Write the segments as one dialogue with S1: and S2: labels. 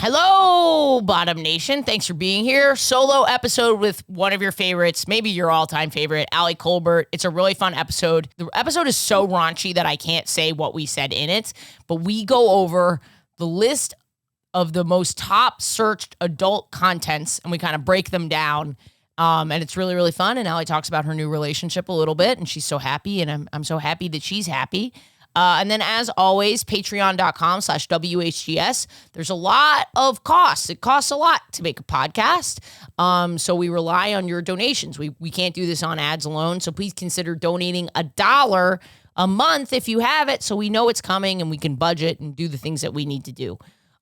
S1: Hello, Bottom Nation. Thanks for being here. Solo episode with one of your favorites, maybe your all-time favorite, Allie Kolbert. It's a really fun episode. The episode is so raunchy that I can't say what we said in it, but we go over the list of the most top searched adult contents, and we kind of break them down. And it's really, really fun. And Allie talks about her new relationship a little bit, and she's so happy, and I'm so happy that she's happy. And then, as always, patreon.com/WHGS. There's a lot of costs. It costs a lot to make a podcast. So we rely on your donations. We can't do this on ads alone. So please consider donating $1 a month if you have it, so we know it's coming and we can budget and do the things that we need to do.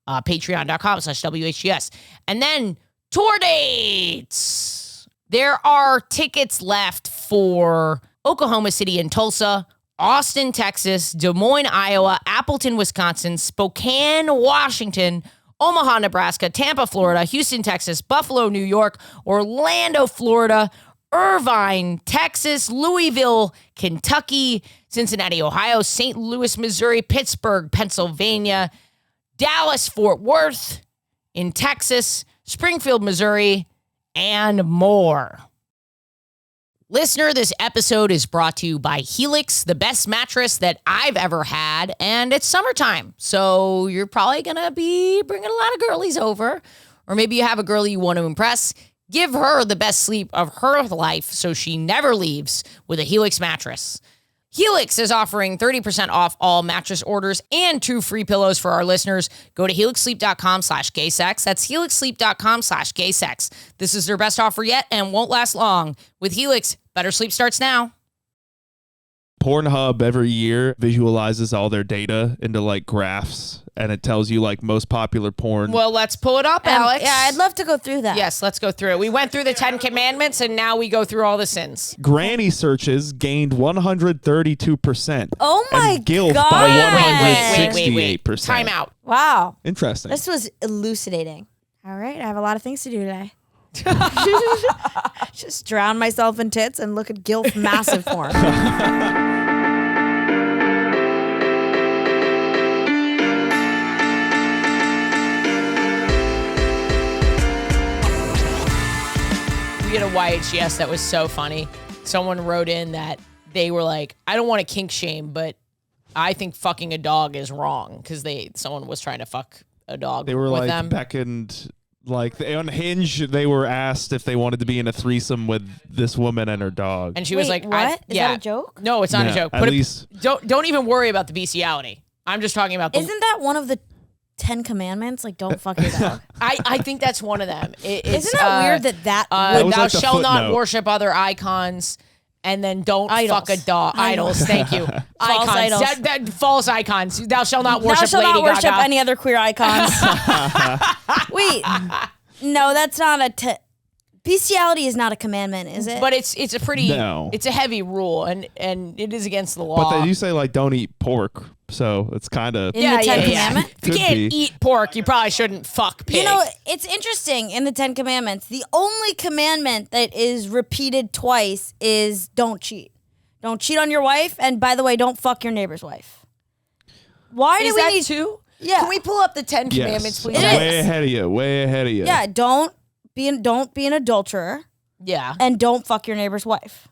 S1: Patreon.com/WHGS. And then tour dates. There are tickets left for Oklahoma City and Tulsa, Austin, Texas, Des Moines, Iowa, Appleton, Wisconsin, Spokane, Washington, Omaha, Nebraska, Tampa, Florida, Houston, Texas, Buffalo, New York, Orlando, Florida, Irvine, Texas, Louisville, Kentucky, Cincinnati, Ohio, St. Louis, Missouri, Pittsburgh, Pennsylvania, Dallas, Fort Worth in Texas, Springfield, Missouri, and more. Listener, this episode is brought to you by Helix, the best mattress that I've ever had, and it's summertime, so you're probably going to be bringing a lot of girlies over, or maybe you have a girl you want to impress. Give her the best sleep of her life so she never leaves with a Helix mattress. Helix is offering 30% off all mattress orders and 2 free pillows for our listeners. Go to helixsleep.com/gaysex. That's helixsleep.com/gaysex. This is their best offer yet and won't last long. With Helix, better sleep starts now.
S2: Pornhub every year visualizes all their data into like graphs, and it tells you like most popular porn.
S1: Well, let's pull it up, Alex.
S3: Yeah, I'd love to go through that.
S1: Yes, let's go through it. We went through the 10 commandments, and now we go through all the sins.
S2: Granny searches gained 132%.
S3: Oh my
S2: and GILF
S3: God.
S2: by
S1: Wait.
S2: 168%.
S1: Time out.
S3: Wow.
S2: Interesting.
S3: This was elucidating. All right, I have a lot of things to do today. Just drown myself in tits and look at GILF massive porn.
S1: We had a WHGS that was so funny. Someone wrote in that they were like, I don't want to kink shame, but I think fucking a dog is wrong because someone was trying to fuck a dog.
S2: They were
S1: with
S2: like
S1: them.
S2: beckoned, like on Hinge, they were asked if they wanted to be in a threesome with this woman and her dog.
S1: And she
S3: Wait,
S1: was like,
S3: what? Is that a joke?
S1: No, it's not a joke.
S2: At least
S1: Don't even worry about the bestiality. I'm just talking about the...
S3: Isn't that one of the 10 commandments? Like, don't fuck your dog.
S1: I think that's one of them.
S3: Isn't that weird that
S2: That was
S1: thou
S2: like the
S1: shalt not
S2: footnote.
S1: worship other icons, and then don't
S3: Idols.
S1: fuck a dog. Idols, thank you.
S3: False
S1: icons.
S3: idols.
S1: False icons. Thou shalt not worship
S3: Thou shalt
S1: Lady
S3: not worship
S1: Gaga.
S3: any other queer icons. Wait, no, that's not a... Bestiality is not a commandment, is it?
S1: But it's a pretty...
S2: No.
S1: It's a heavy rule, and it is against the law.
S2: But they do say like don't eat pork, so it's kind of
S3: In the 10 commandments?
S1: If you
S2: Could
S1: can't
S2: be.
S1: eat pork, you probably shouldn't fuck pig.
S3: You know, it's interesting in the 10 commandments. The only commandment that is repeated twice is don't cheat. Don't cheat on your wife, and by the way, don't fuck your neighbor's wife. Why
S1: is
S3: do we
S1: that
S3: need...
S1: two?
S3: Yeah.
S1: Can we pull up the 10 commandments, please?
S3: It
S2: way
S3: is.
S2: ahead of you. Way ahead of you.
S3: Yeah, don't be an adulterer,
S1: Yeah.
S3: and don't fuck your neighbor's wife.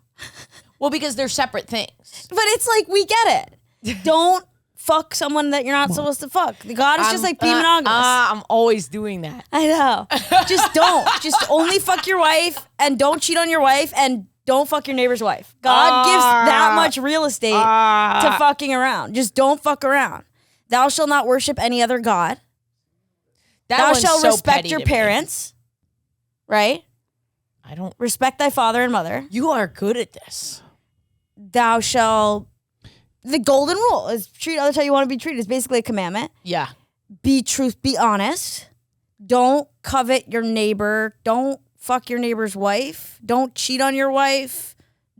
S1: Well, because they're separate things.
S3: But it's like, we get it. Don't fuck someone that you're not supposed to fuck. God is just like, be monogamous.
S1: I'm always doing that.
S3: I know. Just don't. Just only fuck your wife, and don't cheat on your wife, and don't fuck your neighbor's wife. God gives that much real estate to fucking around. Just don't fuck around. Thou shalt not worship any other God. Thou
S1: one's
S3: shalt
S1: so
S3: respect
S1: petty
S3: your
S1: to me.
S3: parents. Right?
S1: I don't...
S3: Respect thy father and mother.
S1: You are good at this.
S3: Thou shalt... The golden rule is treat others how you want to be treated. It's basically a commandment.
S1: Yeah.
S3: Be honest. Don't covet your neighbor. Don't fuck your neighbor's wife. Don't cheat on your wife.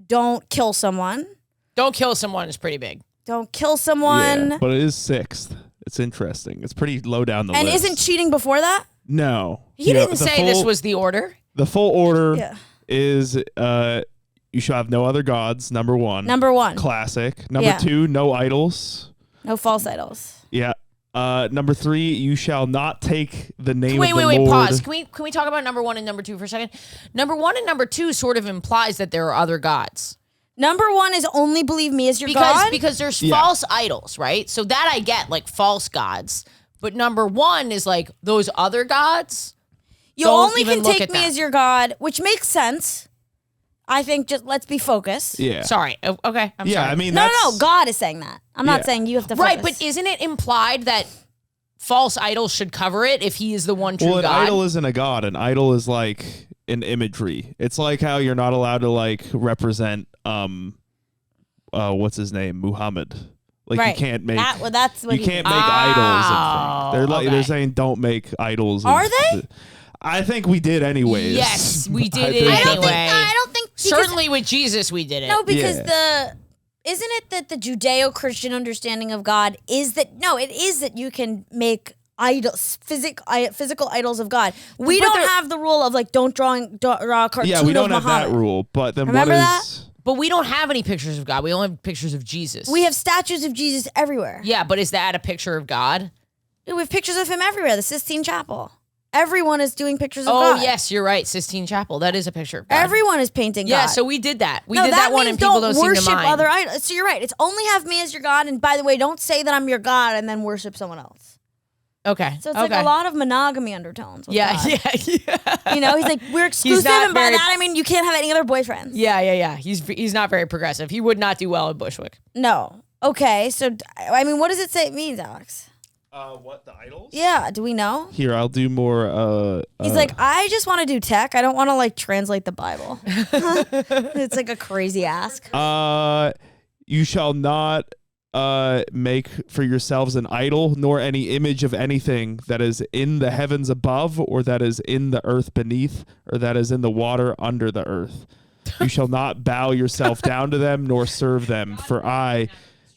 S3: Don't kill someone.
S1: Don't kill someone is pretty big.
S3: Don't kill someone.
S2: Yeah, but it is 6th. It's interesting. It's pretty low down the
S3: And
S2: list.
S3: isn't cheating before that?
S2: No.
S1: He didn't say this was the order.
S2: The full order
S3: Yeah.
S2: is you shall have no other gods, number 1.
S3: Number 1.
S2: Classic. Number
S3: Yeah.
S2: 2, no idols.
S3: No false idols.
S2: Yeah. Number 3, you shall not take the name
S1: Wait,
S2: of the Lord.
S1: pause. Can we talk about number 1 and number 2 for a second? Number 1 and number 2 sort of implies that there are other gods.
S3: Number 1 is only believe me as your God.
S1: Because there's false idols, right? So that I get, like false gods. But number 1 is like those other gods.
S3: You only can take me as your God, which makes sense. I think just let's be focused.
S2: Yeah.
S1: Sorry. Okay. I'm sorry.
S2: I mean,
S3: No, God is saying that. I'm not saying you have to focus.
S1: Right, but isn't it implied that false idols should cover it if he is the one true
S2: well, an
S1: God?
S2: idol isn't a god. An idol is like an imagery. It's like how you're not allowed to like represent what's his name, Muhammad. Like you can't make
S3: that's what
S2: you can't make idols of things. They're saying don't make idols.
S3: Are they?
S2: I think we did anyways.
S1: Yes, we did it anyway.
S3: I don't think
S1: Certainly with Jesus we did it.
S3: No, because isn't it that the Judeo-Christian understanding of God is that it is that you can make idols, physical idols of God. We don't have the rule of like don't draw a cartoon.
S2: Yeah, we don't
S3: of
S2: have
S3: Muhammad.
S2: that rule. But then
S3: Remember
S2: what
S3: that?
S2: is?
S1: But we don't have any pictures of God. We only have pictures of Jesus.
S3: We have statues of Jesus everywhere.
S1: Yeah, but is that a picture of God?
S3: We have pictures of him everywhere. The Sistine Chapel. Everyone is doing pictures of God.
S1: Oh, yes, you're right. Sistine Chapel. That is a picture of God.
S3: Everyone is painting God.
S1: Yeah, so we did that. We did that one and people don't seem to
S3: worship
S1: mind.
S3: other idols. So you're right. It's only have me as your God. And by the way, don't say that I'm your God and then worship someone else.
S1: Okay.
S3: So it's like a lot of monogamy undertones. With God.
S1: Yeah.
S3: You know, he's like, we're exclusive. And by that, I mean, you can't have any other boyfriends.
S1: Yeah. He's not very progressive. He would not do well in Bushwick.
S3: No. Okay. So, I mean, what does it say it means, Alex?
S2: What, the idols?
S3: Yeah. Do we know?
S2: Here, I'll do more.
S3: He's like, I just want to do tech. I don't want to like translate the Bible. It's like a crazy ask.
S2: You shall not make for yourselves an idol, nor any image of anything that is in the heavens above, or that is in the earth beneath, or that is in the water under the earth. You shall not bow yourself down to them, nor serve them. For I,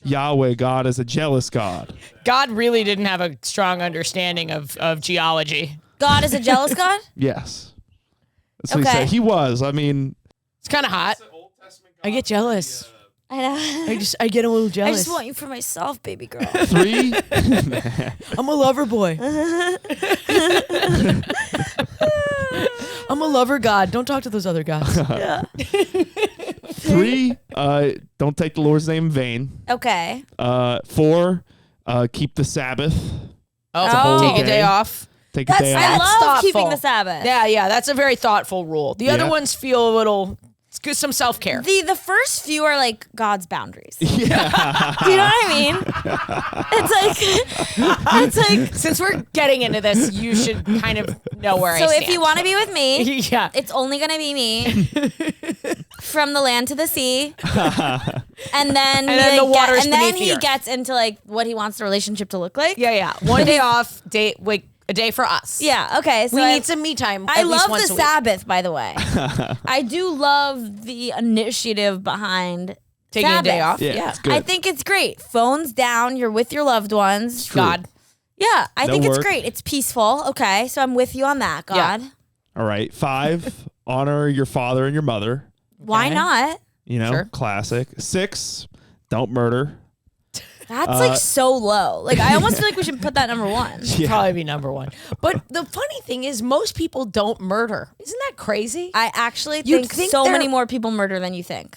S2: Yahweh, God, is a jealous God.
S1: God really didn't have a strong understanding of geology.
S3: God is a jealous God?
S2: Yes. That's what he said. He was. I mean,
S1: it's kind of hot. I get jealous.
S3: I know.
S1: I get a little jealous.
S3: I just want you for myself, baby girl.
S2: 3.
S1: I'm a lover boy. I'm a lover God. Don't talk to those other gods.
S2: 3. Don't take the Lord's name in vain.
S3: Okay.
S2: 4. Keep the Sabbath.
S1: Take a day off.
S2: Take a day
S3: I
S2: off.
S3: love
S1: thoughtful.
S3: keeping the Sabbath.
S1: Yeah. That's a very thoughtful rule. The other ones feel a little. It's good, some self-care.
S3: The first few are like God's boundaries.
S2: Yeah.
S3: Do you know what I mean? It's like
S1: Since we're getting into this, you should kind of know where I
S3: so
S1: stand.
S3: if you want to be with me,
S1: yeah.
S3: it's only gonna be me. From the land to the sea. And then
S1: the waters
S3: and then
S1: beneath the
S3: he
S1: earth.
S3: gets into like what he wants the relationship to look like.
S1: Yeah. One day off, a day for us.
S3: Yeah, okay. So
S1: We need some me time.
S3: I
S1: at least
S3: love
S1: once
S3: the
S1: a week.
S3: Sabbath, by the way. I do love the initiative behind
S1: Taking
S3: Sabbath.
S1: a day off.
S2: Yeah, it's good.
S3: I think it's great. Phones down, you're with your loved ones.
S2: True.
S1: God.
S3: Yeah, I
S2: No
S3: think it's
S2: work.
S3: great. It's peaceful. Okay, so I'm with you on that, God.
S2: All right. 5. Honor your father and your mother.
S3: Why
S1: Okay.
S3: not?
S2: You know,
S1: Sure.
S2: classic. 6. Don't murder.
S3: That's like so low. Like I almost feel like we should put that number 1.
S1: Should probably be number 1. But the funny thing is, most people don't murder. Isn't that crazy?
S3: I actually
S1: You'd
S3: think
S1: think
S3: so
S1: they're-
S3: many more people murder than you think.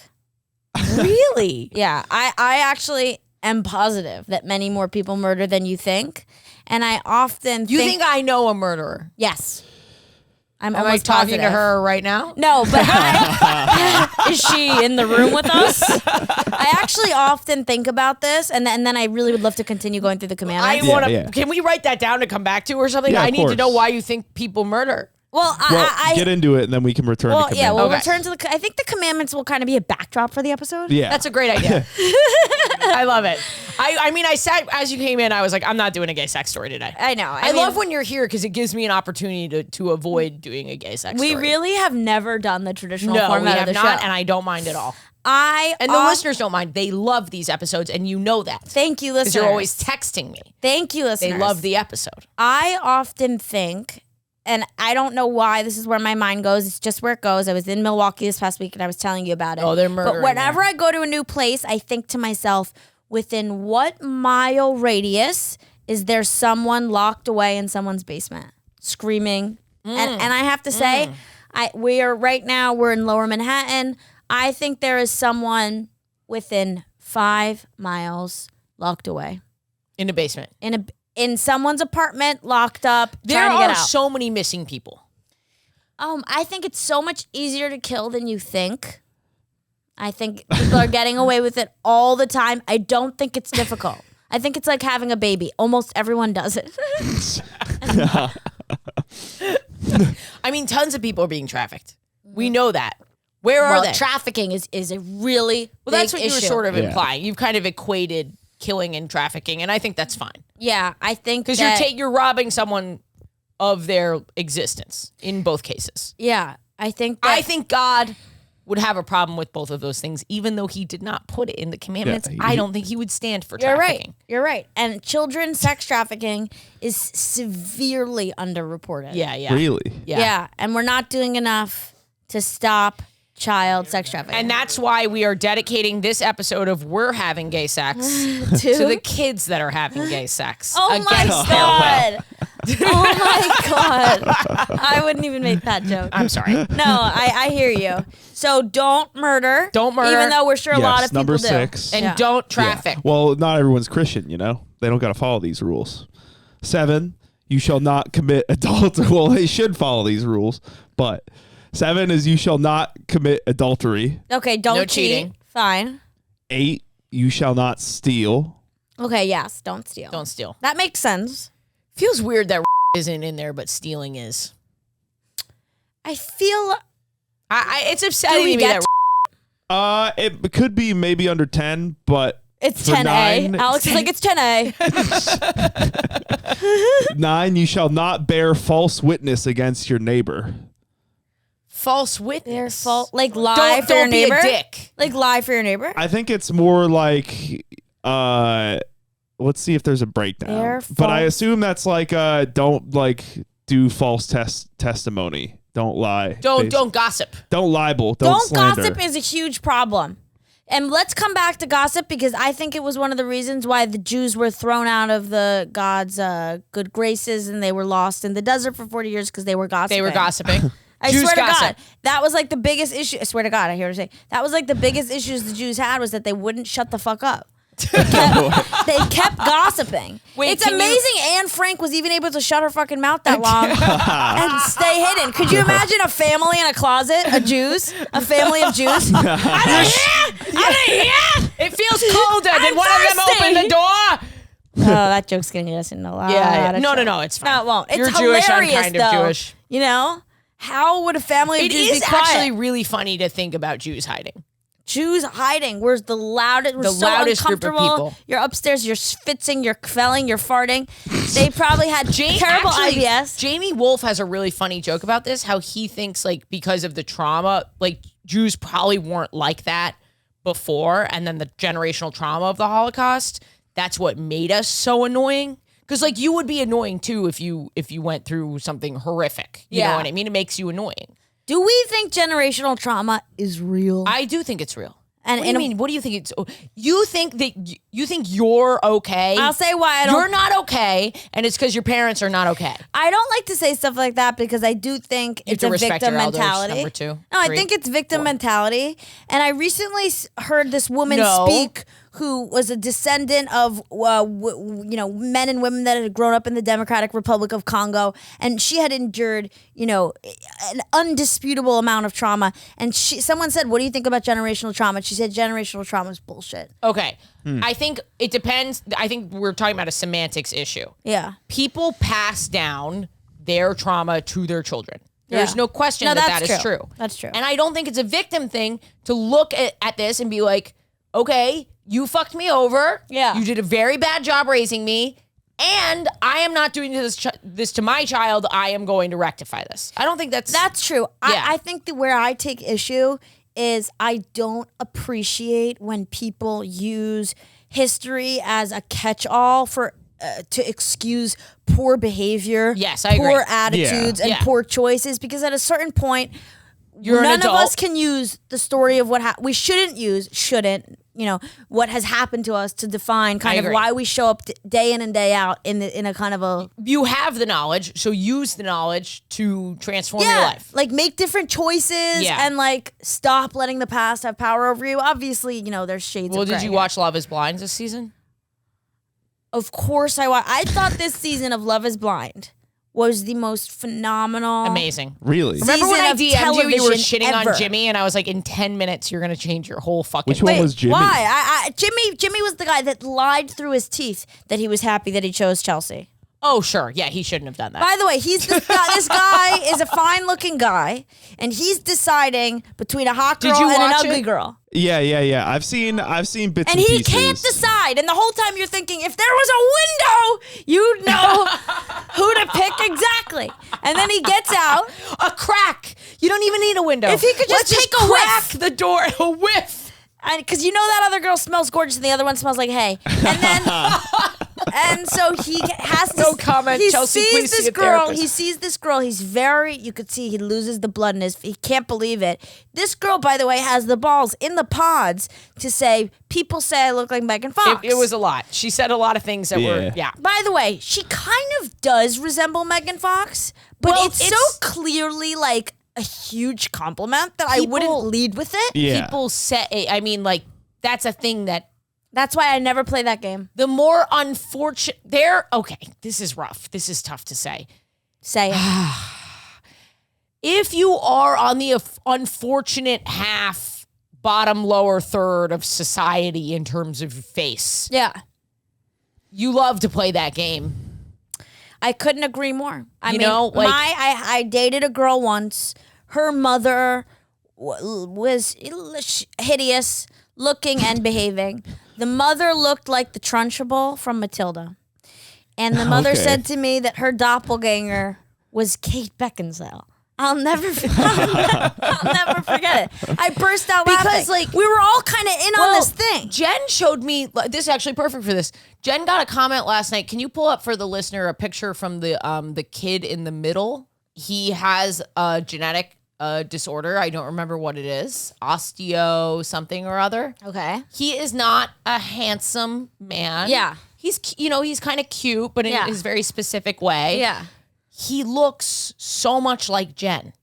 S1: Really?
S3: Yeah, I actually am positive that many more people murder than you think. And I often
S1: You think I know a murderer?
S3: yes. I'm
S1: Am I
S3: almost
S1: talking to
S3: positive.
S1: her right now?
S3: No, but is she in the room with us? I actually often think about this, and then I really would love to continue going through the commandments.
S2: Yeah.
S1: Can we write that down to come back to or something?
S2: Yeah,
S1: I
S2: of
S1: need to know
S2: course.
S1: why you think people murder.
S3: Well,
S2: Well,
S3: I
S2: get into it, and then we can return to
S3: well, yeah, we'll
S1: Okay.
S3: return to the. I think the commandments will kind of be a backdrop for the episode.
S2: Yeah.
S1: That's a great idea. I love it. I mean, I sat as you came in. I was like, I'm not doing a gay sex story today.
S3: I know.
S1: I love when you're here because it gives me an opportunity to avoid doing a gay sex
S3: we
S1: story.
S3: really have never done the traditional
S1: no, we
S3: format
S1: have
S3: of the
S1: not,
S3: show.
S1: and I don't mind at all.
S3: And
S1: And the listeners don't mind. They love these episodes, and you know that.
S3: Thank you, listeners.
S1: Because you're always texting me.
S3: Thank you, listeners.
S1: They love the episode.
S3: I often think, and I don't know why this is where my mind goes. It's just where it goes. I was in Milwaukee this past week, and I was telling you about it.
S1: Oh, they're murdering
S3: But whenever I go to a new place, I think to myself, within what mile radius is there's someone locked away in someone's basement screaming. And I have to say, we're in Lower Manhattan. I think there is someone within 5 miles locked away.
S1: In a basement.
S3: In someone's apartment, locked up,
S1: There
S3: trying to get
S1: are
S3: out.
S1: so many missing people.
S3: I think it's so much easier to kill than you think. I think people are getting away with it all the time. I don't think it's difficult. I think it's like having a baby. Almost everyone does it.
S1: I mean, tons of people are being trafficked. We know that. Where are they?
S3: Trafficking is a really
S1: Well, that's
S3: big
S1: what you were
S3: issue.
S1: sort of implying. You've kind of equated killing and trafficking, and I think that's fine.
S3: Yeah, I think
S1: Because you're robbing someone of their existence in both cases.
S3: Yeah, I think
S1: God would have a problem with both of those things, even though he did not put it in the commandments. I don't think he would stand for trafficking.
S3: You're right. And children sex trafficking is severely underreported.
S1: Yeah.
S2: Really?
S3: Yeah, and we're not doing enough to stop child sex trafficking.
S1: And that's why we are dedicating this episode of We're Having Gay Sex to the kids that are having gay sex.
S3: Oh my
S1: against their will.
S3: God. Oh my God. I wouldn't even make that joke.
S1: I'm sorry.
S3: No, I hear you. So don't murder.
S1: Don't murder.
S3: Even though we're sure a lot of people
S2: number
S3: do.
S2: 6.
S1: And don't traffic.
S2: Well, not everyone's Christian, you know? They don't got to follow these rules. 7, you shall not commit adultery. Well, they should follow these rules, but 7 is you shall not commit adultery.
S3: Okay, don't
S1: No
S3: cheat.
S1: cheating.
S3: Fine.
S2: 8, you shall not steal.
S3: Okay, yes, don't steal.
S1: Don't steal.
S3: That makes sense.
S1: Feels weird that isn't in there, but stealing is.
S3: I feel
S1: It's upsetting
S3: Do we
S1: to me
S3: get
S1: that
S2: It could be maybe under 10, but
S3: it's
S2: for
S3: 10A.
S2: 9,
S3: Alex is like, it's 10A.
S2: 9, you shall not bear false witness against your neighbor.
S1: false witness.
S3: They're like lie for your
S1: Don't be
S3: neighbor.
S1: a dick.
S3: Like lie for your neighbor.
S2: I think it's more like let's see if there's a breakdown.
S3: They're
S2: But I
S3: false.
S2: assume that's like don't like do false testimony. Don't lie.
S1: Don't gossip.
S2: Don't libel. Don't slander.
S3: Gossip is a huge problem. And let's come back to gossip because I think it was one of the reasons why the Jews were thrown out of the God's good graces and they were lost in the desert for 40 years because they were gossiping.
S1: They were gossiping.
S3: I
S1: Jews
S3: swear to
S1: gossip.
S3: God, that was like the biggest issue. I swear to God, I hear what you're saying. That was like the biggest issues the Jews had was that they wouldn't shut the fuck up. They kept gossiping.
S1: Wait,
S3: it's
S1: can you-
S3: amazing Anne Frank was even able to shut her fucking mouth that long and stay hidden. Could you imagine a family in a closet, a family of Jews?
S1: It feels colder. Did one of them
S3: thirsty.
S1: open the door?
S3: Oh, that joke's gonna get us in a lot.
S1: Yeah.
S3: of
S1: No,
S3: trouble.
S1: it's fine.
S3: No, it won't. It's
S1: You're Jewish. I'm
S3: hilarious,
S1: kind
S3: though.
S1: of Jewish.
S3: You know, how would a family of
S1: It
S3: Jews
S1: is
S3: be quiet?
S1: actually really funny to think about Jews hiding.
S3: Jews hiding. We're the loudest. We're
S1: The
S3: so
S1: loudest group of
S3: uncomfortable.
S1: people.
S3: You're upstairs. You're schwitzing. You're kvelling. You're farting. They probably had terrible IBS.
S1: Jamie Wolf has a really funny joke about this, how he thinks like because of the trauma, like Jews probably weren't like that before, and then the generational trauma of the Holocaust, that's what made us so annoying. Because like you would be annoying too if you went through something horrific. You know what I mean? It makes you annoying.
S3: Do we think generational trauma is real?
S1: I do think it's real.
S3: And
S1: What do you mean? What do you think it's? You think that you think you're okay?
S3: I'll say why I don't.
S1: You're not okay, and it's because your parents are not okay.
S3: I don't like to say stuff like that because I do think
S1: You have
S3: it's
S1: to
S3: a
S1: respect
S3: victim
S1: your elders,
S3: mentality.
S1: number 2.
S3: No, I
S1: 3,
S3: think it's victim
S1: 4.
S3: mentality. And I recently heard this woman
S1: No.
S3: speak who was a descendant of men and women that had grown up in the Democratic Republic of Congo, and she had endured an undisputable amount of trauma. And someone said, "What do you think about generational trauma?" And she said, "Generational trauma is bullshit."
S1: Okay. I think it depends. I think we're talking about a semantics issue.
S3: Yeah.
S1: People pass down their trauma to their children. There's
S3: Yeah.
S1: no question
S3: No,
S1: that
S3: that's
S1: is
S3: true.
S1: true.
S3: That's true.
S1: And I don't think it's a victim thing to look at this and be like, okay, you fucked me over.
S3: Yeah.
S1: You did a very bad job raising me. And I am not doing this to my child. I am going to rectify this. I don't think
S3: That's true.
S1: Yeah.
S3: I think that where I take issue is I don't appreciate when people use history as a catch-all for to excuse poor behavior,
S1: Yes, I
S3: poor
S1: agree.
S3: attitudes, and
S1: Yeah.
S3: poor choices. Because at a certain point,
S1: You're an
S3: none of
S1: adult.
S3: us can use the story of what happened. We shouldn't. what has happened to us to define kind of
S1: agree.
S3: why we show up day in and day out in a kind of a
S1: You have the knowledge, so use the knowledge to transform your life.
S3: like make different choices and like stop letting the past have power over you. Obviously, there's shades.
S1: Well,
S3: of
S1: did
S3: gray
S1: you
S3: here.
S1: watch Love Is Blind this season?
S3: Of course, I thought this season of Love Is Blind was the most phenomenal,
S1: Amazing.
S2: Really?
S1: Remember when I
S3: season of
S1: DM'd you were
S3: television
S1: shitting
S3: ever.
S1: on Jimmy, and I was like, in 10 minutes, you're going to change your whole fucking
S2: Which one
S1: life.
S2: was Jimmy?
S3: Why? Jimmy was the guy that lied through his teeth that he was happy that he chose Chelsea.
S1: Oh, sure. Yeah, he shouldn't have done that.
S3: By the way, he's this guy. This guy is a fine-looking guy, and he's deciding between a hot girl
S1: Did you
S3: and an
S1: watch
S3: ugly
S1: it?
S3: girl.
S2: Yeah. I've seen bits
S3: And
S2: and
S3: he
S2: pieces.
S3: can't decide. And the whole time you're thinking, if there was a window, you'd know who to pick exactly. And then he gets out.
S1: A crack. You don't even need a window.
S3: If he could just
S1: Let's
S3: take a
S1: crack
S3: whiff.
S1: the door. A whiff.
S3: Because that other girl smells gorgeous and the other one smells like hay. And then, and so he has to.
S1: No comment.
S3: He
S1: Chelsea,
S3: sees
S1: please
S3: this
S1: see a
S3: girl.
S1: therapist.
S3: He sees this girl. He's you could see he loses the blood in his. He can't believe it. This girl, by the way, has the balls in the pods to say, people say I look like Megan Fox.
S1: It was a lot. She said a lot of things that were,
S3: By the way, she kind of does resemble Megan Fox, but
S1: Well,
S3: it's so clearly like a huge compliment that I wouldn't lead with it.
S2: Yeah.
S1: People say, that's a thing that
S3: That's why I never play that game.
S1: the more unfortunate, okay, this is rough. This is tough to say.
S3: Say it.
S1: If you are on the unfortunate half, bottom, lower third of society in terms of your face,
S3: Yeah.
S1: you love to play that game.
S3: I couldn't agree more. I dated a girl once. Her mother was hideous looking and behaving. The mother looked like the Trunchbull from Matilda. And the mother said to me that her doppelganger was Kate Beckinsale. I'll never forget it. I burst out
S1: Because,
S3: laughing. We were all kind of in on this thing.
S1: Jen showed me, this is actually perfect for this. Jen got a comment last night. Can you pull up for the listener a picture from the kid in the middle? He has a genetic disorder. I don't remember what it is. Osteo something or other.
S3: Okay.
S1: He is not a handsome man.
S3: Yeah.
S1: He's kind of cute, but in his very specific way.
S3: Yeah.
S1: He looks so much like Jen.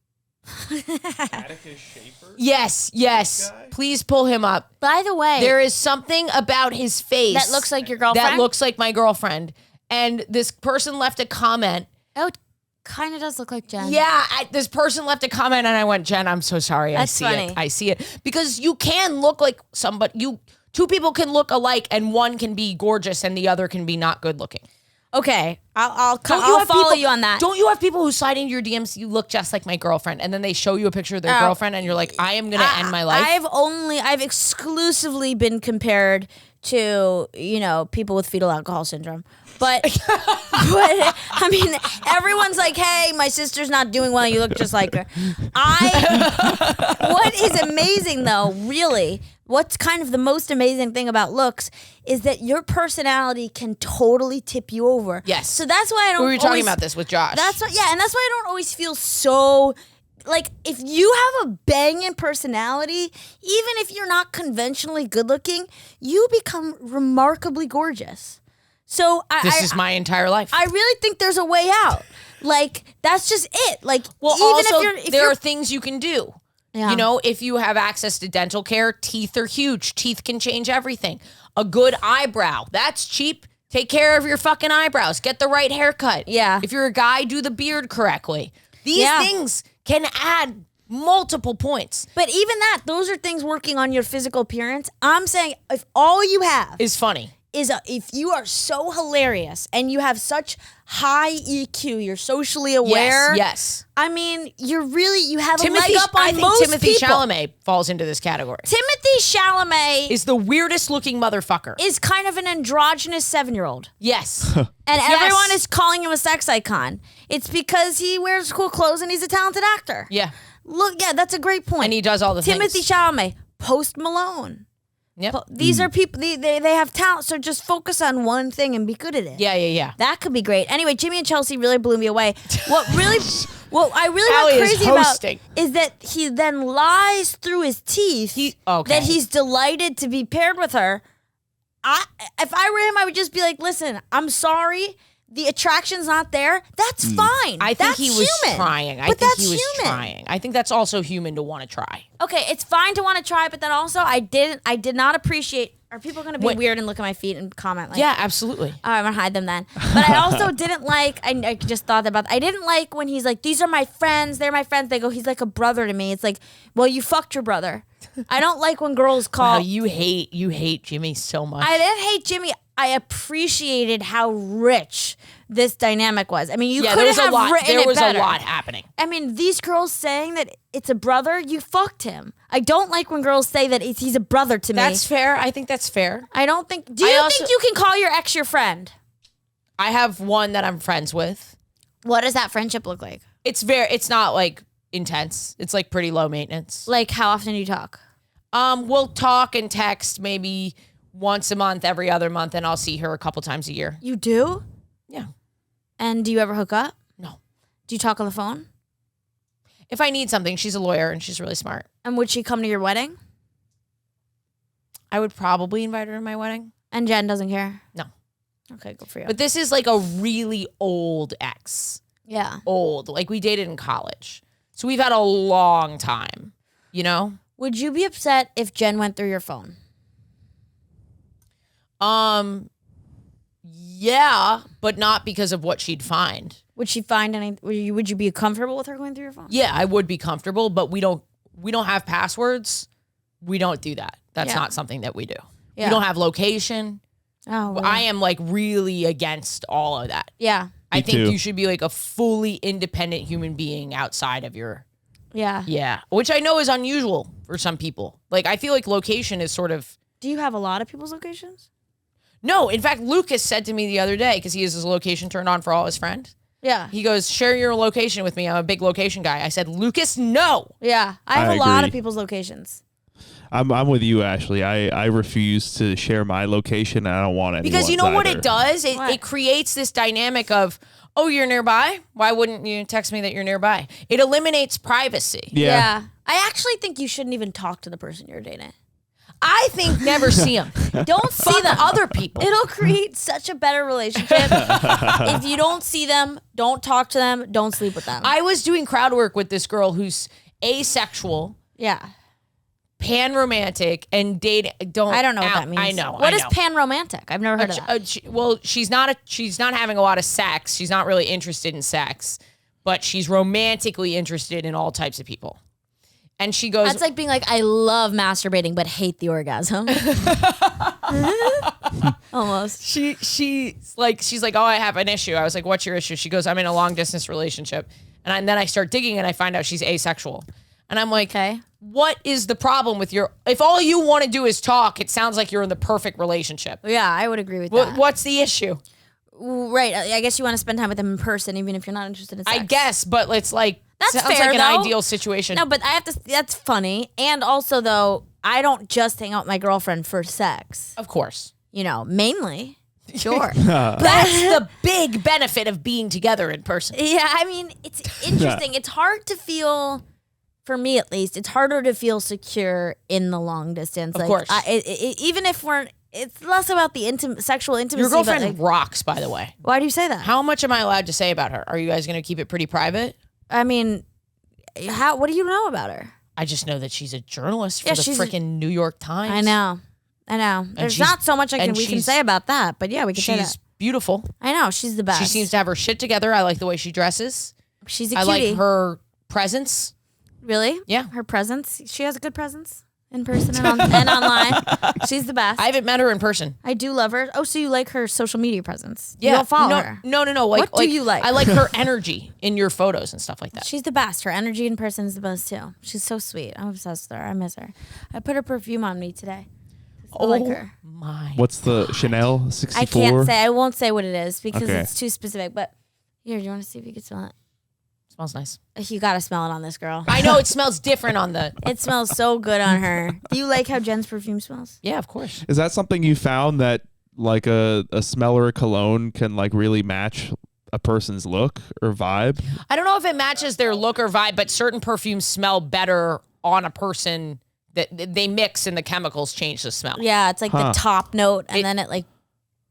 S1: Yes. Please pull him up.
S3: By the way,
S1: There is something about his face
S3: that looks like your girlfriend.
S1: that looks like my girlfriend. And this person left a comment.
S3: Oh, it kind of does look like Jen.
S1: Yeah, this person left a comment and I went, Jen, I'm so sorry.
S3: That's funny.
S1: I see it. Because you can look like somebody. Two people can look alike and one can be gorgeous and the other can be not good looking.
S3: Okay, I'll
S1: Don't you have
S3: follow
S1: people-
S3: you on that.
S1: Don't you have people who slide into your DMs, you look just like my girlfriend, and then they show you a picture of their girlfriend and you're like, I am going to end my life?
S3: I've exclusively been compared to, people with fetal alcohol syndrome. But I mean, everyone's like, hey, my sister's not doing well. You look just like her. What is amazing though, really, what's kind of the most amazing thing about looks is that your personality can totally tip you over.
S1: Yes.
S3: So that's why I don't
S1: We were talking
S3: always-
S1: about this with Josh.
S3: That's why, and that's why I don't always feel so, like, if you have a banging personality, even if you're not conventionally good looking, you become remarkably gorgeous. So
S1: this is my entire life.
S3: I really think there's a way out. Like, that's just it. Like,
S1: Well,
S3: even
S1: also,
S3: if
S1: there
S3: you're
S1: are things you can do.
S3: Yeah.
S1: If you have access to dental care, teeth are huge. Teeth can change everything. A good eyebrow, that's cheap. Take care of your fucking eyebrows. Get the right haircut.
S3: Yeah.
S1: If you're a guy, do the beard correctly. These things can add multiple points.
S3: But even that, those are things working on your physical appearance. I'm saying if all you have
S1: Is funny.
S3: if you are so hilarious and you have such high EQ, you're socially aware.
S1: Yes.
S3: I mean, you have a
S1: Timothy,
S3: leg up on
S1: I think
S3: most
S1: Timothy
S3: people.
S1: Chalamet falls into this category.
S3: Timothy Chalamet
S1: Is the weirdest looking motherfucker.
S3: is kind of an androgynous 7-year-old.
S1: Yes.
S3: And
S1: Yes.
S3: everyone is calling him a sex icon. It's because he wears cool clothes and he's a talented actor.
S1: Yeah.
S3: Look, that's a great point.
S1: And he does all the
S3: Timothy
S1: things.
S3: Chalamet, Post Malone.
S1: Yep.
S3: These are people, they have talent, so just focus on one thing and be good at it.
S1: Yeah.
S3: That could be great. Anyway, Jimmy and Chelsea really blew me away. What really What I really
S1: Allie
S3: went
S1: is
S3: crazy about
S1: hosting.
S3: is that he then lies through his teeth that he's delighted to be paired with her. If I were him, I would just be like, listen, I'm sorry. The attraction's not there. That's fine.
S1: I think
S3: that's
S1: he was
S3: human.
S1: trying. I
S3: But
S1: think
S3: that's
S1: he was
S3: human.
S1: trying. I think that's also human to want to try.
S3: Okay, it's fine to want to try, but then also I did not appreciate. Are people going to be weird and look at my feet and comment like?
S1: Yeah, absolutely.
S3: I'm gonna hide them then. But I also didn't like. I just thought about. I didn't like when he's like, "These are my friends. They're my friends." They go, "He's like a brother to me." It's like, well, you fucked your brother. I don't like when girls call.
S1: Wow, you hate Jimmy so much.
S3: I didn't hate Jimmy. I appreciated how rich this dynamic was. I mean, you could have written it better.
S1: There was a lot happening.
S3: I mean, these girls saying that it's a brother, you fucked him. I don't like when girls say that he's a brother to me.
S1: That's fair. I think that's fair.
S3: I don't think. Do you think you can call your ex your friend?
S1: I have one that I'm friends with.
S3: What does that friendship look like?
S1: It's not like intense. It's like pretty low maintenance.
S3: Like, how often do you talk?
S1: We'll talk and text maybe once a month, every other month, and I'll see her a couple times a year.
S3: You do?
S1: Yeah.
S3: And do you ever hook up?
S1: No.
S3: Do you talk on the phone?
S1: If I need something, she's a lawyer and she's really smart.
S3: And would she come to your wedding?
S1: I would probably invite her to my wedding.
S3: And Jen doesn't care?
S1: No.
S3: Okay, good for you.
S1: But this is like a really old ex.
S3: Yeah.
S1: Old. Like we dated in college. So we've had a long time, you know?
S3: Would you be upset if Jen went through your phone?
S1: Yeah, but not because of what she'd find.
S3: Would she find any? Would you be comfortable with her going through your phone?
S1: Yeah, I would be comfortable, but we don't have passwords. We don't do that. That's not something that we do.
S3: Yeah.
S1: We don't have location.
S3: Oh, really?
S1: I am like really against all of that.
S3: Yeah.
S1: I think
S2: too.
S1: you should be like a fully independent human being outside of your
S3: Yeah.
S1: which I know is unusual for some people. Like I feel like location is sort of
S3: Do you have a lot of people's locations?
S1: No, in fact, Lucas said to me the other day, because he has his location turned on for all his friends.
S3: Yeah.
S1: He goes, share your location with me. I'm a big location guy. I said, Lucas, no.
S3: Yeah. I have
S2: I
S3: a lot of
S2: agree.
S3: people's locations.
S2: I'm with you, Ashley. I refuse to share my location, and I don't want anyone's
S1: Because you know what
S2: either.
S1: it does?
S3: What?
S1: It creates this dynamic of, oh, you're nearby? Why wouldn't you text me that you're nearby? It eliminates privacy.
S2: Yeah.
S3: I actually think you shouldn't even talk to the person you're dating.
S1: I think never see them.
S3: Don't see
S1: Fuck
S3: them.
S1: other people.
S3: It'll create such a better relationship. If you don't see them, don't talk to them, don't sleep with them.
S1: I was doing crowd work with this girl who's asexual,
S3: yeah.
S1: pan-romantic, and dating.
S3: I don't know what that means.
S1: I know.
S3: What is pan-romantic? I've never heard of that.
S1: Well, she's not having a lot of sex. She's not really interested in sex, but she's romantically interested in all types of people. And she goes,
S3: That's like being like, I love masturbating, but hate the orgasm. Almost.
S1: she's like, oh, I have an issue. I was like, what's your issue? She goes, I'm in a long distance relationship. And then I start digging and I find out she's asexual. And I'm like,
S3: Okay.
S1: what is the problem with if all you want to do is talk, it sounds like you're in the perfect relationship.
S3: Yeah, I would agree with that.
S1: What's the issue?
S3: Right. I guess you want to spend time with them in person, even if you're not interested in sex.
S1: I guess, but it's like,
S3: That's
S1: sounds
S3: fair,
S1: like an
S3: though.
S1: ideal situation.
S3: No, but I have to. That's funny. And also, though, I don't just hang out with my girlfriend for sex.
S1: Of course.
S3: You know, mainly. Sure.
S1: That's the big benefit of being together in person.
S3: Yeah, I mean, it's interesting. It's hard to feel, for me at least, it's harder to feel secure in the long distance.
S1: Of course.
S3: Even if it's less about the sexual intimacy.
S1: Your girlfriend
S3: but, like,
S1: rocks, by the way.
S3: why do you say that?
S1: How much am I allowed to say about her? Are you guys going to keep it pretty private?
S3: I mean, what do you know about her?
S1: I just know that she's a journalist for
S3: Yeah,
S1: the
S3: she's
S1: freaking New York Times.
S3: I know. There's
S1: she's-
S3: not so much we can
S1: she's-
S3: say about that, but yeah, we can say
S1: She's
S3: that.
S1: beautiful.
S3: I know, she's the best.
S1: She seems to have her shit together. I like the way she dresses.
S3: She's a
S1: I
S3: cutie.
S1: like her presence.
S3: Really?
S1: Yeah.
S3: Her presence. She has a good presence in person and online. She's the best.
S1: I haven't met her in person.
S3: I do love her. Oh, so you like her social media presence?
S1: Yeah.
S3: You don't follow
S1: no,
S3: her.
S1: No.
S3: What do you like?
S1: I like her energy in your photos and stuff like that.
S3: She's the best. Her energy in person is the best too. She's so sweet. I'm obsessed with her. I miss her. I put her perfume on me today. I like her.
S1: My.
S2: What's the Chanel 64?
S3: I can't say. I won't say what it is because
S2: Okay.
S3: it's too specific. But here, do you want to see if you can smell it?
S1: Smells nice.
S3: You got to smell it on this girl.
S1: I know it smells different on the.
S3: It smells so good on her. Do you like how Jen's perfume smells?
S1: Yeah, of course.
S2: Is that something you found that like a smell or a cologne can like really match a person's look or vibe?
S1: I don't know if it matches their look or vibe, but certain perfumes smell better on a person. That they mix and the chemicals change the smell.
S3: Yeah, it's like the top note, and then it like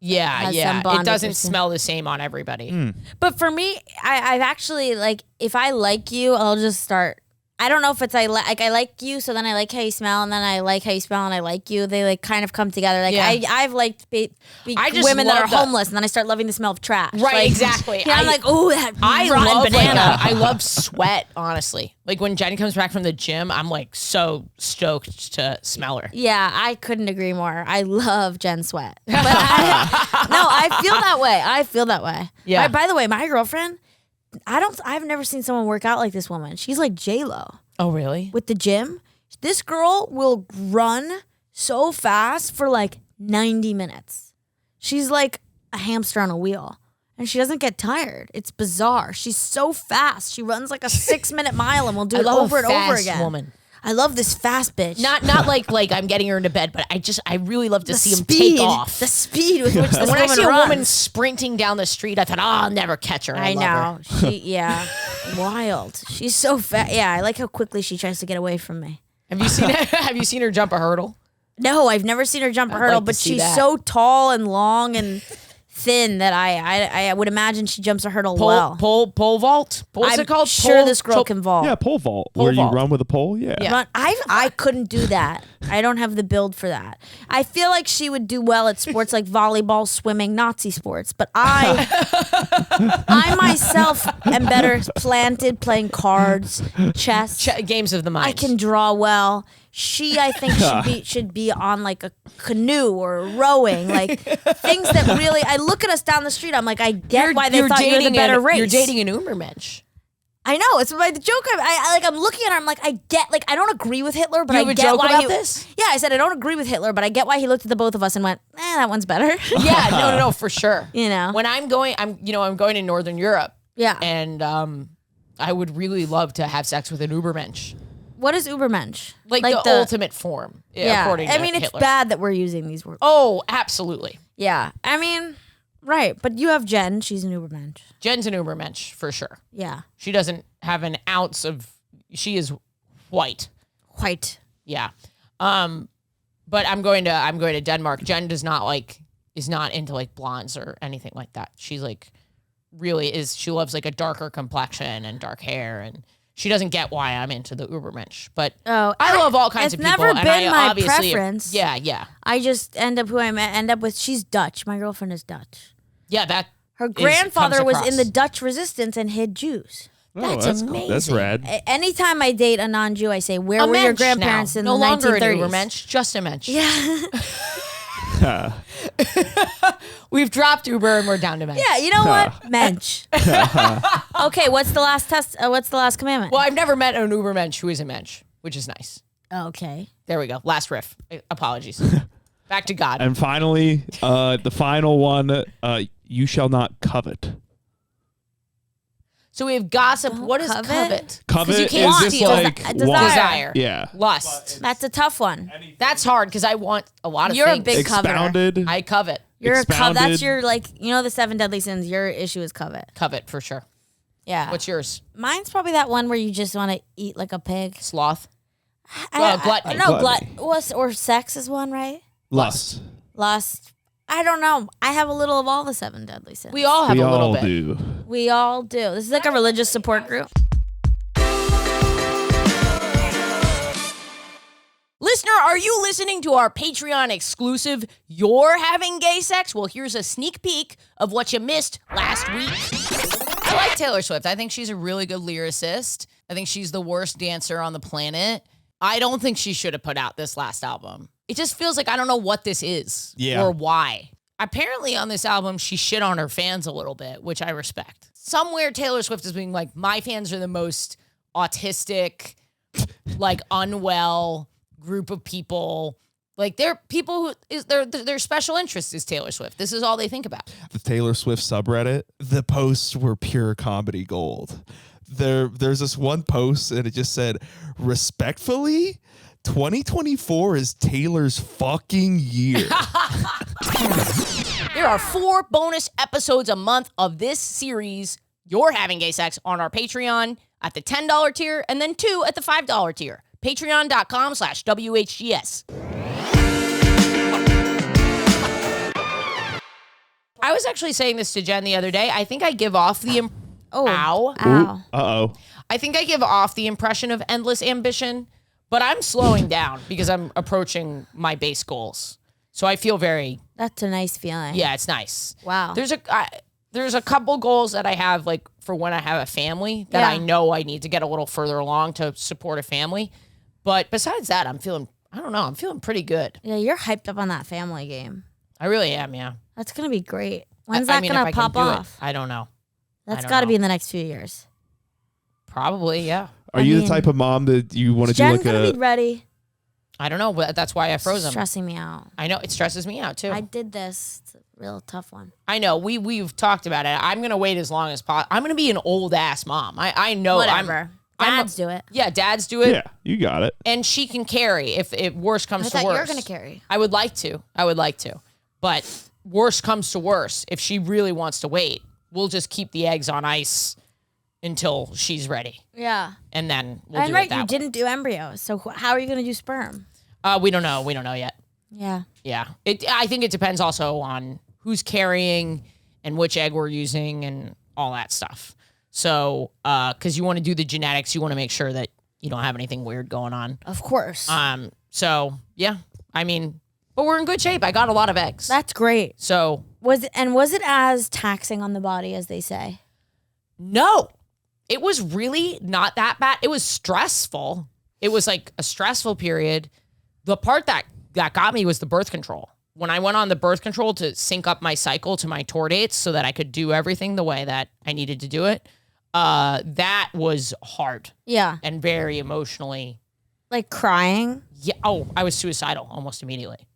S3: has some bond
S1: It doesn't
S3: with your
S1: smell the same on everybody.
S3: But for me, I've actually like if I like you, I'll just start. I don't know if it's I like you, so then I like how you smell, and then I like how you smell, and I like you. They like kind of come together. Like I've liked
S1: I just
S3: women that are
S1: love the-
S3: homeless, and then I start loving the smell of trash.
S1: Right,
S3: Like,
S1: exactly.
S3: Yeah, I'm like, oh, that
S1: I
S3: rotten
S1: love
S3: banana.
S1: I love sweat, honestly. Like when Jen comes back from the gym, I'm like so stoked to smell her.
S3: Yeah, I couldn't agree more. I love Jen Sweat. But I feel that way. I feel that way.
S1: Yeah.
S3: By the way, my girlfriend, I've never seen someone work out like this woman. She's like J-Lo
S1: Oh, really?
S3: with the gym. This girl will run so fast for like 90 minutes. She's like a hamster on a wheel. And she doesn't get tired. It's bizarre. She's so fast. She runs like a 6-minute mile and will do it over and over again.
S1: Woman.
S3: I love this fast bitch.
S1: Not like I'm getting her into bed, but I really love to see him
S3: speed,
S1: take off.
S3: The speed with which this
S1: When
S3: woman
S1: I see
S3: runs.
S1: a woman sprinting down the street, I thought, I'll never catch her.
S3: I
S1: love her.
S3: know. Wild. She's so fat. Yeah, I like how quickly she tries to get away from me.
S1: Have you seen Have you seen her jump a hurdle?
S3: No, I've never seen her jump a
S1: I'd
S3: hurdle,
S1: like to
S3: but
S1: see
S3: she's
S1: that.
S3: so tall and long and thin that I would imagine she jumps a hurdle well.
S1: Pole vault. What's
S3: I'm
S1: it called?
S3: sure
S1: Pole-
S3: this girl can vault.
S2: Yeah, pole vault.
S1: Pole
S2: where
S1: vault.
S2: you run with a pole? Yeah.
S1: Yeah.
S3: I couldn't do that. I don't have the build for that. I feel like she would do well at sports like volleyball, swimming, Nazi sports, but I myself am better planted playing cards, chess.
S1: Games of the mind.
S3: I can draw well. She, I think, should be on like a canoe or rowing, like things that really. I look at us down the street. I'm like, I get why they thought you're the better race.
S1: You're dating an Übermensch.
S3: I know it's like the joke. I'm looking at her. I'm like, I get. Like, I don't agree with Hitler, but
S1: You
S3: I
S1: have a
S3: get
S1: joke
S3: why
S1: about
S3: he.
S1: this?
S3: Yeah, I said I don't agree with Hitler, but I get why he looked at the both of us and went, that one's better.
S1: Yeah, no, for sure.
S3: You know.
S1: When I'm going to Northern Europe.
S3: Yeah.
S1: And I would really love to have sex with an Übermensch.
S3: What is Übermensch?
S1: Like the ultimate form,
S3: Yeah.
S1: according to
S3: I mean, it's
S1: Hitler.
S3: bad that we're using these words.
S1: Oh, absolutely.
S3: Yeah. I mean, right. But you have Jen. She's an Übermensch.
S1: Jen's an Übermensch for sure.
S3: Yeah.
S1: She doesn't have an ounce of. She is white.
S3: White.
S1: Yeah. But I'm going to Denmark. Jen is not into like blondes or anything like that. She's like she loves like a darker complexion and dark hair, and she doesn't get why I'm into the Übermensch. But I love all kinds of
S3: it's
S1: people.
S3: never
S1: and
S3: been
S1: I
S3: my
S1: obviously
S3: preference.
S1: Yeah.
S3: I just end up with. She's Dutch. My girlfriend is Dutch.
S1: Yeah, that
S3: Her
S1: comes
S3: grandfather was in
S1: across.
S3: the Dutch resistance and hid Jews.
S1: That's
S2: That's
S1: amazing.
S2: rad.
S3: Anytime I date a non-Jew, I say, where
S1: A
S3: were your
S1: mensch
S3: grandparents
S1: now.
S3: in
S1: no
S3: the
S1: longer
S3: 1930s?
S1: an Übermensch, just a mensch.
S3: Yeah.
S1: We've dropped Uber and we're down to mensch.
S3: Yeah, you know what? Mensch. Okay, what's the last test? What's the last commandment?
S1: Well, I've never met an Übermensch who is a mensch, which is nice.
S3: Okay.
S1: There we go. Last riff. Apologies. Back to God.
S2: And finally, the final one, you shall not covet.
S1: So we have gossip.
S3: Don't
S1: what is
S3: covet?
S1: covet?
S2: Covet
S1: 'Cause you can't
S2: is just
S1: steal.
S2: like
S3: Desire.
S2: want.
S1: Desire.
S2: Yeah.
S1: Lust.
S3: That's a tough one.
S1: That's hard because I want a lot of
S3: You're a
S1: things.
S3: big coveter.
S2: Expounded.
S1: I covet.
S3: You're a
S2: Expounded.
S3: That's your the 7 deadly sins. Your issue is covet.
S1: Covet for sure.
S3: Yeah.
S1: What's yours?
S3: Mine's probably that one where you just want to eat like a pig.
S1: Sloth. Well, gluttony.
S3: No,
S2: Gluttony.
S3: or sex is one, right?
S2: Lust.
S3: Lust. I don't know. I have a little of all the 7 deadly sins.
S1: We all have
S2: We
S1: a little
S2: all
S1: bit.
S2: do.
S3: We all do. This is like a religious support group.
S1: Listener, are you listening to our Patreon exclusive You're Having Gay Sex? Well, here's a sneak peek of what you missed last week. I like Taylor Swift. I think she's a really good lyricist. I think she's the worst dancer on the planet. I don't think she should have put out this last album. It just feels like I don't know what this is or why. Apparently on this album, she shit on her fans a little bit, which I respect. Somewhere Taylor Swift is being like, my fans are the most autistic, like unwell group of people. Like they're people who is their special interest is Taylor Swift. This is all they think about.
S4: The Taylor Swift subreddit, the posts were pure comedy gold. There's this one post and it just said, respectfully, 2024 is Taylor's fucking year.
S1: There are 4 bonus episodes a month of this series, You're Having Gay Sex, on our Patreon at the $10 tier and then 2 at the $5 tier. Patreon.com/WHGS. I was actually saying this to Jen the other day. I think I give off the
S3: Ow.
S2: Uh-oh.
S1: I think I give off the impression of endless ambition, but I'm slowing down because I'm approaching my base goals. So I feel very,
S3: That's a nice feeling.
S1: yeah, it's nice.
S3: Wow.
S1: There's a couple goals that I have, like for when I have a family, that
S3: Yeah.
S1: I know I need to get a little further along to support a family. But besides that, I'm feeling pretty good.
S3: Yeah, you're hyped up on that family game.
S1: I really am, yeah.
S3: That's going to be great. When's
S1: I
S3: that
S1: mean,
S3: going
S1: if
S3: to
S1: I can
S3: pop
S1: do
S3: off?
S1: it, I don't know.
S3: That's
S1: don't
S3: got to
S1: know.
S3: be in the next few years.
S1: Probably, yeah.
S2: Are you the type of mom that you want to do
S3: Jen
S2: like
S3: going to be
S2: a...
S3: ready?
S1: I don't know, but that's why I froze them.
S3: Stressing me out.
S1: I know, it stresses me out too.
S3: I did this. It's a real tough one.
S1: I know, we've talked about it. I'm going to wait as long as possible. I'm going to be an old ass mom. I know.
S3: Whatever. Dads do it.
S1: Yeah, dads do it.
S2: Yeah, you got it.
S1: And she can carry if worse comes
S3: I
S1: to
S3: thought
S1: worse.
S3: you were going to carry.
S1: I would like to. But worse comes to worse. If she really wants to wait, we'll just keep the eggs on ice until she's ready.
S3: Yeah.
S1: And then we'll
S3: And
S1: do
S3: right,
S1: it that
S3: you
S1: way.
S3: didn't do embryos. So how are you going to do sperm?
S1: We don't know. We don't know yet.
S3: Yeah.
S1: Yeah. I think it depends also on who's carrying and which egg we're using and all that stuff. So, because you want to do the genetics, you want to make sure that you don't have anything weird going on.
S3: Of course.
S1: So yeah, I mean, but we're in good shape. I got a lot of eggs.
S3: That's great.
S1: So
S3: Was it as taxing on the body as they say?
S1: no, it was really not that bad. It was stressful. It was like a stressful period. The part that got me was the birth control. When I went on the birth control to sync up my cycle to my tour dates so that I could do everything the way that I needed to do it, that was hard
S3: Yeah.
S1: and very emotionally.
S3: Like crying.
S1: Yeah. Oh, I was suicidal almost immediately.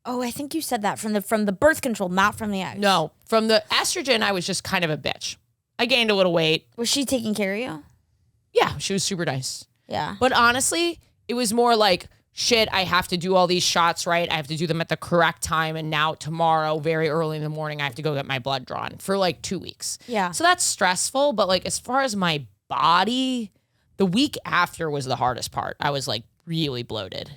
S3: Oh, I think you said that from the birth control, not from the eggs.
S1: No, from the estrogen, I was just kind of a bitch. I gained a little weight.
S3: Was she taking care of you?
S1: Yeah, she was super nice.
S3: Yeah.
S1: But honestly, it was more like, shit, I have to do all these shots right. I have to do them at the correct time. And now tomorrow, very early in the morning, I have to go get my blood drawn for like 2 weeks.
S3: Yeah.
S1: So that's stressful. But like, as far as my body, the week after was the hardest part. I was like really bloated.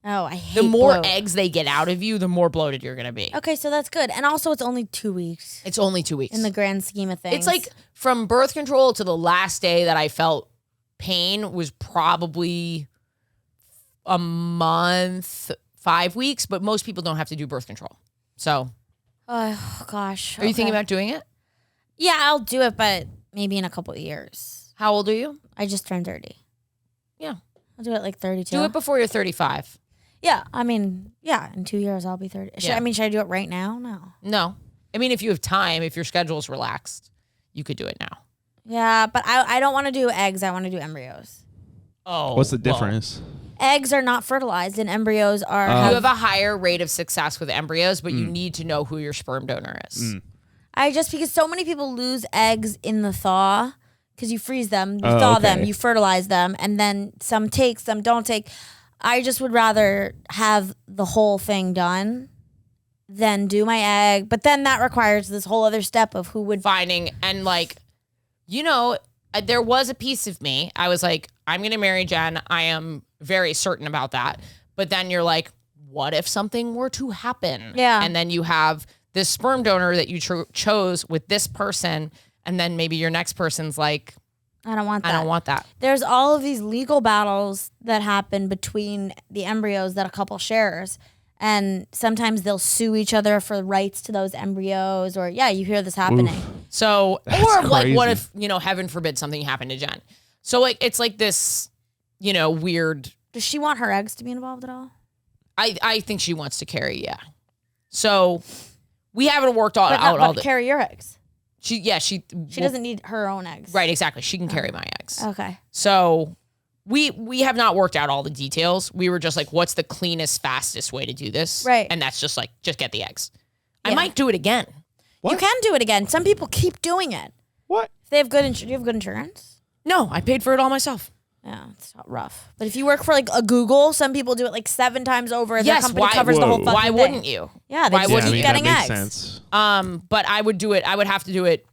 S3: Oh, I hate
S1: The more
S3: bloat.
S1: eggs they get out of you, the more bloated you're going to be.
S3: Okay, so that's good. And also it's only 2 weeks
S1: It's only 2 weeks.
S3: in the grand scheme of things.
S1: It's like from birth control to the last day that I felt pain was probably a month, 5 weeks, but most people don't have to do birth control. So
S3: oh gosh.
S1: are you thinking
S3: okay.
S1: about doing it?
S3: Yeah, I'll do it, but maybe in a couple of years.
S1: How old are you?
S3: I just turned 30.
S1: Yeah.
S3: I'll do it like 32.
S1: Do it before you're 35.
S3: Yeah, I mean, yeah, in 2 years I'll be 30.
S1: Yeah.
S3: Should I do it right now? No.
S1: No. I mean, if you have time, if your schedule's relaxed, you could do it now.
S3: Yeah, but I don't want to do eggs. I want to do embryos.
S1: Oh.
S2: What's the
S1: well,
S2: difference?
S3: Eggs are not fertilized and embryos are.
S1: You have a higher rate of success with embryos, but you need to know who your sperm donor is.
S3: Because so many people lose eggs in the thaw because you freeze them, you
S2: Oh,
S3: thaw them,
S2: okay.
S3: you fertilize them, and then some take, some don't take. I just would rather have the whole thing done than do my egg. But then that requires this whole other step of who would.
S1: Finding and like, you know, there was a piece of me. I was like, I'm going to marry Jen. I am very certain about that. But then you're like, what if something were to happen?
S3: Yeah.
S1: And then you have this sperm donor that you chose with this person. And then maybe your next person's like,
S3: I don't want that.
S1: I don't want that.
S3: There's all of these legal battles that happen between the embryos that a couple shares. And sometimes they'll sue each other for rights to those embryos, or you hear this happening.
S1: So,
S2: That's
S1: or like, what
S2: crazy.
S1: if, you know, heaven forbid something happened to Jen? So like, it's like this, you know, weird.
S3: Does she want her eggs to be involved at all?
S1: I think she wants to carry, yeah. So we haven't worked out
S3: But
S1: all
S3: not
S1: the.
S3: carry your eggs.
S1: She
S3: She doesn't need her own eggs.
S1: Right, exactly. She can carry my eggs.
S3: Okay.
S1: So we have not worked out all the details. We were just like, what's the cleanest, fastest way to do this?
S3: Right.
S1: And that's just like, just get the eggs. I
S3: Yeah.
S1: might do it again.
S2: What?
S3: You can do it again. Some people keep doing it.
S2: What?
S3: If they have good insurance. Do you have good insurance?
S1: No, I paid for it all myself.
S3: Yeah, it's not rough. But if you work for like a Google, some people do it like 7 times over. And
S1: Yes,
S3: their company
S1: why-
S3: covers the whole
S2: Whoa.
S3: fucking
S1: Why
S3: thing.
S1: wouldn't you?
S3: Yeah, they
S1: Why
S3: just
S1: wouldn't
S3: keep
S1: you?
S3: getting
S2: that makes
S3: eggs.
S2: sense.
S1: But I would do it. I would have to do it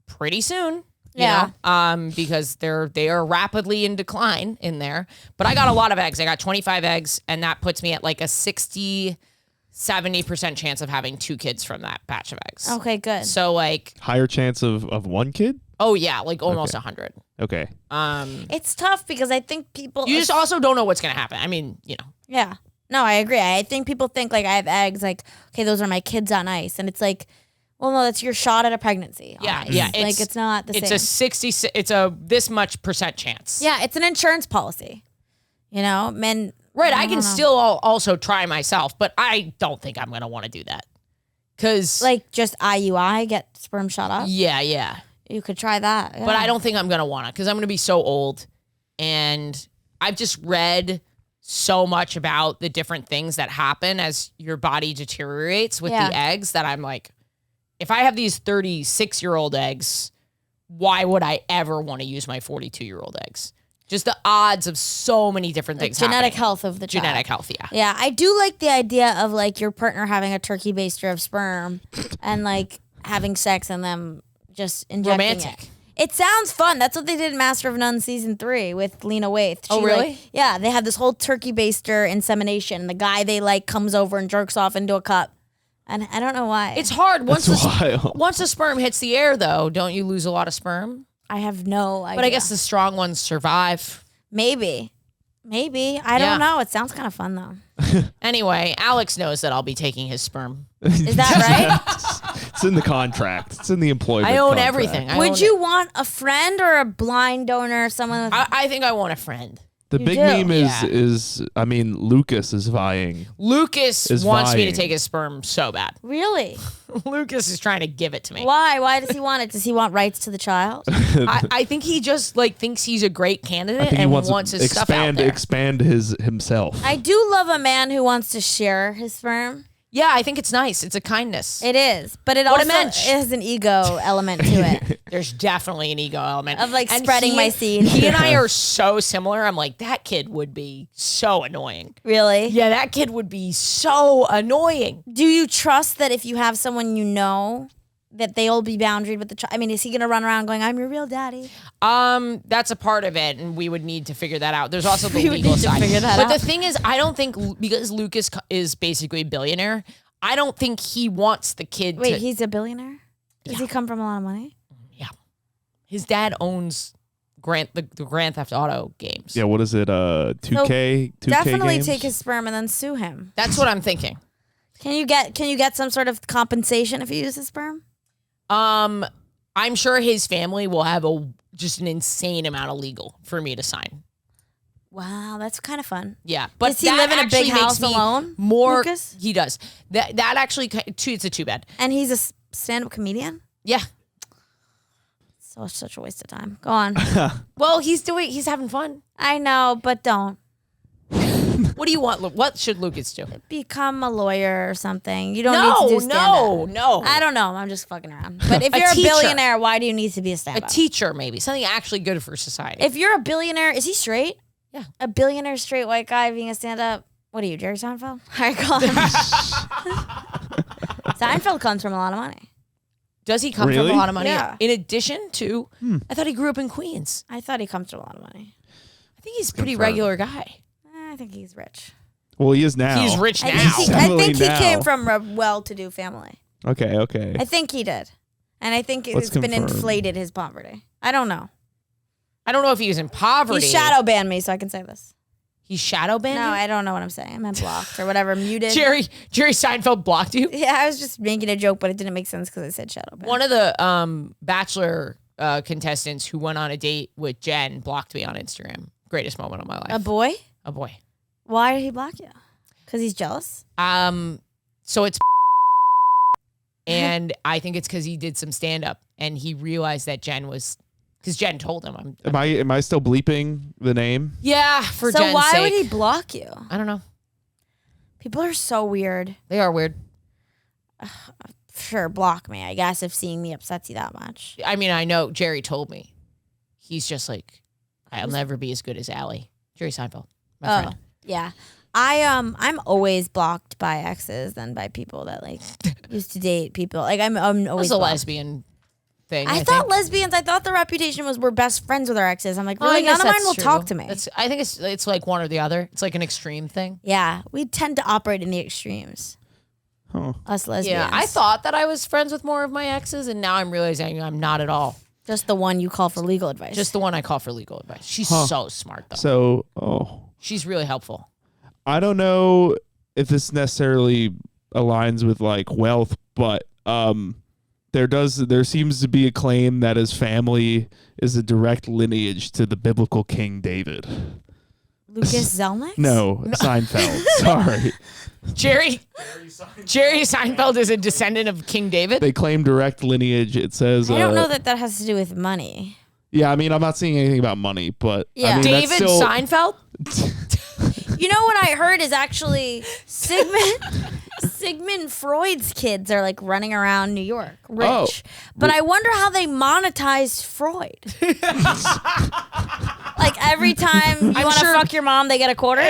S1: pretty soon. You
S3: Yeah.
S1: know, because they are rapidly in decline in there. But I got a lot of eggs. I got 25 eggs, and that puts me at like a 60-70% chance of having 2 kids from that batch of eggs.
S3: Okay, good.
S1: So like,
S2: Higher chance of one kid?
S1: oh yeah, like almost 100.
S2: Okay.
S3: It's tough because I think people.
S1: You just also don't know what's gonna happen. I mean, you know.
S3: Yeah. No, I agree. I think people think like I have eggs, like, okay, those are my kids on ice. And it's like, well, no, that's your shot at a pregnancy. on
S1: Yeah,
S3: ice.
S1: yeah.
S3: Like it's not the
S1: It's
S3: same.
S1: it's a this much percent chance.
S3: Yeah, it's an insurance policy. You know, men.
S1: Right. I can
S3: don't know.
S1: still also try myself, but I don't think I'm gonna want to do that. Cause
S3: Like just IUI, get sperm shot up.
S1: yeah.
S3: You could try that.
S1: But I don't think I'm gonna want to because I'm gonna be so old, and I've just read so much about the different things that happen as your body deteriorates with
S3: Yeah.
S1: the eggs that I'm like, if I have these 36-year-old eggs, why would I ever want to use my 42-year-old eggs? Just the odds of so many different things.
S3: Genetic
S1: happening.
S3: health of the child.
S1: Genetic health, yeah.
S3: Yeah, I do like the idea of like your partner having a turkey baster of sperm and like having sex and them just injecting
S1: Romantic.
S3: it. It sounds fun. That's what they did in Master of None season 3 with Lena Waithe.
S1: Oh, really?
S3: Yeah, they had this whole turkey baster insemination. The guy they like comes over and jerks off into a cup, and I don't know why.
S1: It's hard once
S2: That's wild.
S1: once the sperm hits the air, though. Don't you lose a lot of sperm?
S3: I have no idea.
S1: But I guess the strong ones survive.
S3: maybe I
S1: Yeah.
S3: don't know. It sounds kind of fun though.
S1: Anyway, Alex knows that I'll be taking his sperm.
S3: Is that right?
S2: It's in the contract. It's in the employment
S1: I own
S2: contract.
S1: everything. I
S3: Would
S1: own
S3: you want a friend or a blind donor? Someone with
S1: I think I want a friend.
S2: The
S3: You
S2: big
S3: do?
S2: meme
S1: Yeah.
S2: is I mean, Lucas is vying.
S1: Lucas
S2: Is
S1: wants me to
S2: vying.
S1: take his sperm so bad.
S3: really?
S1: Lucas is trying to give it to me.
S3: Why? Why does he want it? Does he want rights to the child?
S1: I think he just like thinks he's a great
S2: I
S1: candidate
S2: think he
S1: and
S2: wants
S1: wants
S2: to
S1: his stuff out there.
S2: expand himself.
S3: I do love a man who wants to share his sperm.
S1: Yeah, I think it's nice. It's a kindness.
S3: It is, but it
S1: What a
S3: also
S1: mensch.
S3: has an ego element to it.
S1: There's definitely an ego element
S3: Of, like,
S1: And
S3: spreading my seed.
S1: He and I are so similar. I'm like, that kid would be so annoying.
S3: Really?
S1: Yeah, that kid would be so annoying.
S3: Do you trust that if you have someone you know, that they'll be boundaried with the child? I mean, is he going to run around going, "I'm your real daddy"?
S1: That's a part of it, and we would need to figure that out. There's also the
S3: We would
S1: legal
S3: need to
S1: side.
S3: figure that
S1: but
S3: out.
S1: the thing is, I don't think because Lucas is basically a billionaire, I don't think he wants the kid
S3: Wait,
S1: to.
S3: he's a billionaire? Does he come from a lot of money?
S1: His dad owns the Grand Theft Auto games.
S2: Yeah, what is it? 2K, 2K
S3: Definitely
S2: games?
S3: take his sperm and then sue him.
S1: That's what I'm thinking.
S3: Can you get some sort of compensation if you use his sperm?
S1: I'm sure his family will have just an insane amount of legal for me to sign.
S3: Wow, that's kind of fun.
S1: Yeah, but
S3: Does he
S1: that
S3: live in a big
S1: actually makes
S3: house
S1: me
S3: alone,
S1: More,
S3: Lucas?
S1: he does. That actually, it's a 2-bed.
S3: And he's a stand-up comedian?
S1: Yeah.
S3: So such a waste of time. Go on.
S1: Well, he's having fun.
S3: I know, but don't.
S1: What do you want? What should Lucas do?
S3: Become a lawyer or something. You don't need to do stand-up.
S1: No.
S3: I don't know. I'm just fucking around. But if
S1: A
S3: you're a
S1: teacher.
S3: billionaire, why do you need to be a
S1: A
S3: stand-up?
S1: teacher, maybe something actually good for society.
S3: If you're a billionaire, is he straight?
S1: Yeah.
S3: A billionaire straight white guy being a stand-up. What are you, Jerry Seinfeld? I call him. Seinfeld comes from a lot of money.
S1: Does he come from
S2: Really?
S1: a lot of money?
S3: Yeah.
S1: In addition to, I thought he grew up in Queens.
S3: I thought he comes from a lot of money.
S1: I think he's a pretty
S2: Confirmed.
S1: regular guy.
S3: I think he's rich.
S2: Well, he is now.
S1: He's rich
S3: I
S1: now.
S3: think he
S2: Definitely now.
S3: came from a well-to-do family.
S2: Okay.
S3: I think he did. And I think
S2: Let's
S3: it's been
S2: confirm.
S3: inflated, his poverty. I don't know.
S1: I don't know if he was in poverty.
S3: He shadow banned me, so I can say this.
S1: He's shadow banned.
S3: No,
S1: you?
S3: I don't know what I'm saying. I meant blocked or whatever, muted.
S1: Jerry Seinfeld blocked you.
S3: Yeah, I was just making a joke, but it didn't make sense because I said shadow ban.
S1: One of the Bachelor contestants who went on a date with Jen blocked me on Instagram. Greatest moment of my life.
S3: A boy?
S1: A boy.
S3: Why did he block you? Because he's jealous?
S1: So it's and I think it's because he did some stand up and he realized that Jen was because Jen told him.
S2: Am I still bleeping the name?
S1: Yeah, for
S3: So
S1: Jen's
S3: why
S1: sake.
S3: would he block you?
S1: I don't know.
S3: People are so weird.
S1: They are weird.
S3: Sure, block me, I guess, if seeing me upsets you that much.
S1: I mean, I know Jerry told me. He's just like, I'll never be as good as Allie. Jerry Seinfeld, my friend.
S3: Yeah. I'm always blocked by exes than by people that like used to date people. Like I'm always
S1: It's a
S3: blocked.
S1: lesbian thing.
S3: I thought lesbians. I thought the reputation was we're best friends with our exes. I'm like,
S1: Well, I
S3: really?
S1: guess
S3: None of mine
S1: that's
S3: will
S1: true.
S3: talk to me.
S1: I think it's like one or the other. It's like an extreme thing.
S3: Yeah, we tend to operate in the extremes.
S2: Huh.
S3: Us lesbians.
S1: Yeah, I thought that I was friends with more of my exes, and now I'm realizing I'm not at all.
S3: just the one you call for legal advice.
S1: Just the one I call for legal advice. She's so smart, though.
S2: So,
S1: She's really helpful.
S2: I don't know if this necessarily aligns with like wealth, but there seems to be a claim that his family is a direct lineage to the biblical King David.
S3: Lucas Zelnick?
S2: No, Seinfeld. Sorry.
S1: Jerry Seinfeld is a descendant of King David.
S2: They claim direct lineage. It says
S3: I don't know that has to do with money.
S2: Yeah, I mean, I'm not seeing anything about money, but
S3: Yeah.
S2: I mean,
S1: David
S2: that's still,
S1: Seinfeld?
S3: You know what I heard is actually Sigmund Freud's kids are like running around New York, rich.
S2: Oh.
S3: But I wonder how they monetized Freud. Like every time you want to fuck your mom, they get a quarter.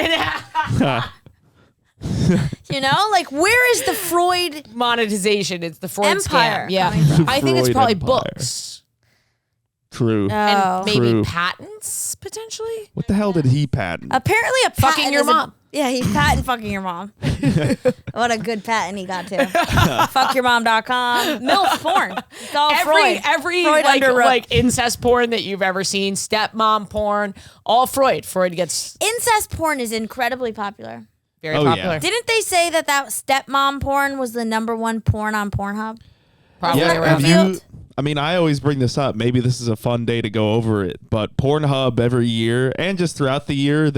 S3: You know, like where is the Freud
S1: Monetization. It's the Freud
S3: empire?
S1: scam. Yeah.
S3: coming from?
S1: I think it's
S2: Freud
S1: probably
S2: empire.
S1: books.
S2: True.
S3: Oh.
S1: And maybe
S2: True.
S1: patents, potentially?
S2: What the hell did he patent?
S3: Apparently, a patent
S1: Fucking your
S3: is a-
S1: mom.
S3: Yeah, he's patent fucking your mom. What a good patent he got too. Fuckyourmom.com. MILF porn. It's all Freud.
S1: Every
S3: Freud
S1: like
S3: underwrote.
S1: incest porn that you've ever seen, stepmom porn, all Freud. Freud gets
S3: Incest porn is incredibly popular.
S1: very
S2: Oh, yeah.
S1: popular.
S3: Didn't they say that stepmom porn was the #1 porn on Pornhub?
S1: Probably
S3: Yeah,
S1: around
S3: have
S1: there.
S3: you-
S2: I mean, I always bring this up. Maybe this is a fun day to go over it, but Pornhub every year and just throughout the year,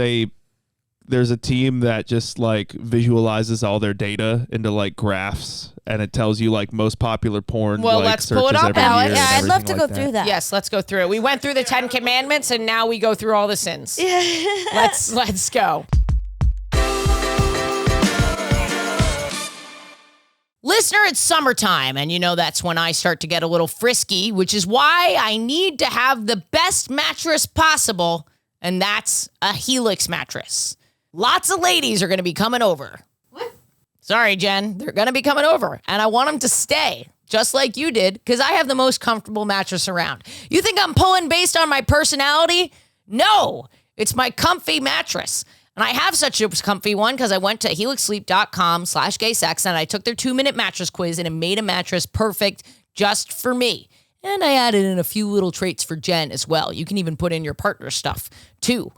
S2: there's a team that just like visualizes all their data into like graphs, and it tells you like most popular porn.
S1: Well,
S2: like,
S1: let's pull it
S2: searches
S1: up,
S2: every
S1: Alex.
S2: year
S3: Yeah,
S2: and
S3: I'd love
S2: everything
S3: to go
S2: like
S3: through that.
S1: Yes, let's go through it. We went through the 10 Commandments, and now we go through all the sins. Let's go. Listener, it's summertime, and you know that's when I start to get a little frisky, which is why I need to have the best mattress possible, and that's a Helix mattress. Lots of ladies are going to be coming over. What? Sorry, Jen. They're going to be coming over, and I want them to stay, just like you did, because I have the most comfortable mattress around. You think I'm pulling based on my personality? No, it's my comfy mattress. And I have such a comfy one because I went to helixsleep.com/gaysex and I took their 2-minute mattress quiz and it made a mattress perfect just for me. And I added in a few little traits for Jen as well. You can even put in your partner stuff too.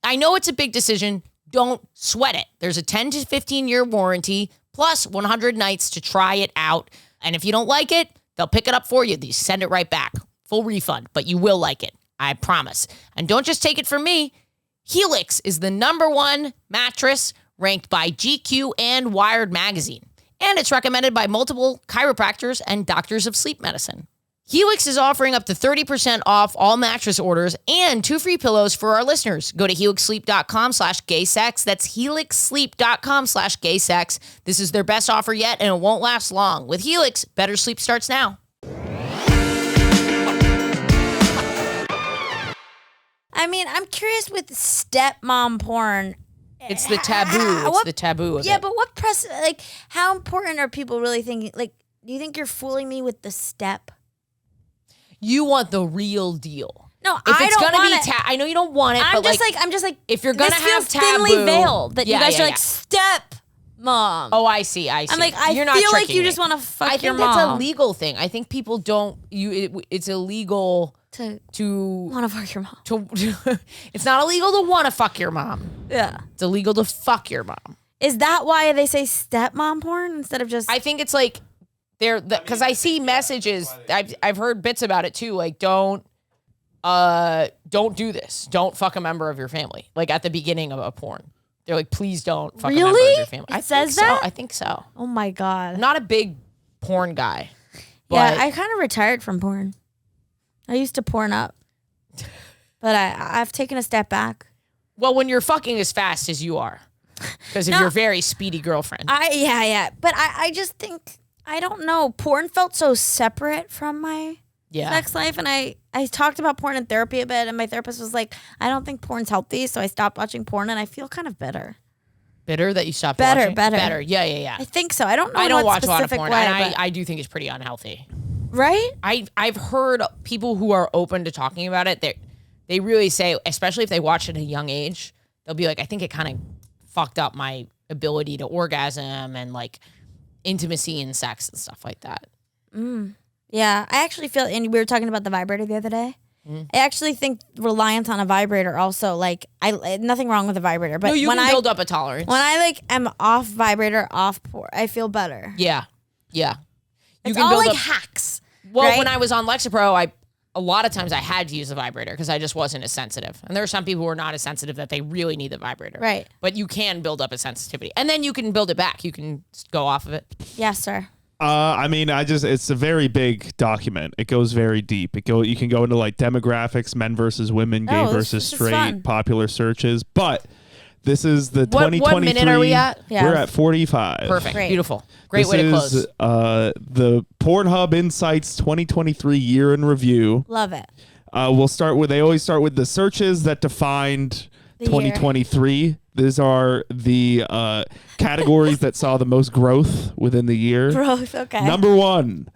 S1: I know it's a big decision. Don't sweat it. There's a 10 to 15-year warranty plus 100 nights to try it out. And if you don't like it, they'll pick it up for you. They send it right back. Full refund, but you will like it. I promise. And don't just take it from me. Helix is the #1 mattress ranked by GQ and Wired magazine. And it's recommended by multiple chiropractors and doctors of sleep medicine. Helix is offering up to 30% off all mattress orders and 2 free pillows for our listeners. Go to helixsleep.com/gaysex. That's helixsleep.com/gaysex. This is their best offer yet, and it won't last long. With Helix, better sleep starts now.
S3: I mean, I'm curious with stepmom porn.
S1: It's the taboo. It's the taboo of
S3: Yeah,
S1: it.
S3: but what how important are people really thinking? Like, do you think you're fooling me with the step?
S1: You want the real deal.
S3: No,
S1: If
S3: I
S1: it's
S3: don't
S1: gonna
S3: want
S1: be
S3: it.
S1: I know you don't want it,
S3: I'm
S1: but
S3: just like,
S1: if you're gonna
S3: this
S1: have
S3: feels thinly
S1: taboo-
S3: veiled that
S1: Yeah,
S3: you guys
S1: yeah,
S3: are
S1: yeah.
S3: like step mom.
S1: Oh, I see.
S3: I'm like, I
S1: You're not
S3: feel like
S1: tricking
S3: you
S1: me.
S3: just want to fuck
S1: I
S3: your
S1: think that's a
S3: mom.
S1: legal thing. I think people don't. It's illegal
S3: to
S1: to
S3: want to fuck your mom.
S1: It's not illegal to want to fuck your mom.
S3: Yeah.
S1: It's illegal to fuck your mom.
S3: Is that why they say stepmom porn instead of just?
S1: I think it's like because I see messages. I've heard bits about it too. Like don't do this. Don't fuck a member of your family. Like at the beginning of a porn, they're like, please don't fuck a member of
S3: Really?
S1: your family.
S3: It says that?
S1: I think so.
S3: Oh my god.
S1: I'm not a big porn guy.
S3: Yeah,
S1: But
S3: I kind of retired from porn. I used to porn up, but I've taken a step back.
S1: well, when you're fucking as fast as you are, because of
S3: No.
S1: your very speedy girlfriend.
S3: Yeah. But I just think I don't know. Porn felt so separate from my
S1: Yeah.
S3: sex life, and I I talked about porn in therapy a bit, and my therapist was like, I don't think porn's healthy, so I stopped watching porn, and I feel kind of bitter.
S1: Bitter that you stopped watching?
S3: Better.
S1: Yeah.
S3: I think so. I don't know.
S1: I don't watch a lot of
S3: specific
S1: porn,
S3: way,
S1: and
S3: but-
S1: I do think it's pretty unhealthy.
S3: right?
S1: I've heard people who are open to talking about it. They really say, especially if they watch it at a young age, they'll be like, I think it kind of fucked up my ability to orgasm and like intimacy and sex and stuff like that.
S3: Yeah, I actually feel, and we were talking about the vibrator the other day. I actually think reliance on a vibrator also, like, nothing wrong with a vibrator, but
S1: No, you
S3: when
S1: can
S3: I
S1: build up a tolerance.
S3: when I like am off vibrator, off porn, I feel better.
S1: Yeah. You
S3: It's
S1: can
S3: all
S1: build
S3: like
S1: up.
S3: hacks.
S1: Well,
S3: right?
S1: when I was on Lexapro, a lot of times I had to use a vibrator because I just wasn't as sensitive. And there are some people who are not as sensitive that they really need the vibrator.
S3: Right.
S1: But you can build up a sensitivity. And then you can build it back. You can go off of it.
S3: Yes, sir.
S2: I mean, it's a very big document. It goes very deep. You can go into like demographics, men versus women, gay versus
S3: this is
S2: straight,
S3: fun.
S2: popular searches. But this is the
S1: What
S2: 2023.
S1: minute are we at?
S3: Yeah.
S2: We're at 45.
S1: Perfect.
S3: Great.
S1: Beautiful. Great
S2: This
S1: way to
S2: is,
S1: close.
S2: the Pornhub Insights 2023 year in review.
S3: Love it.
S2: We'll start with, they always start with the searches that defined
S3: The year.
S2: 2023. These are the categories that saw the most growth within the year.
S3: Growth, okay.
S2: Number 1,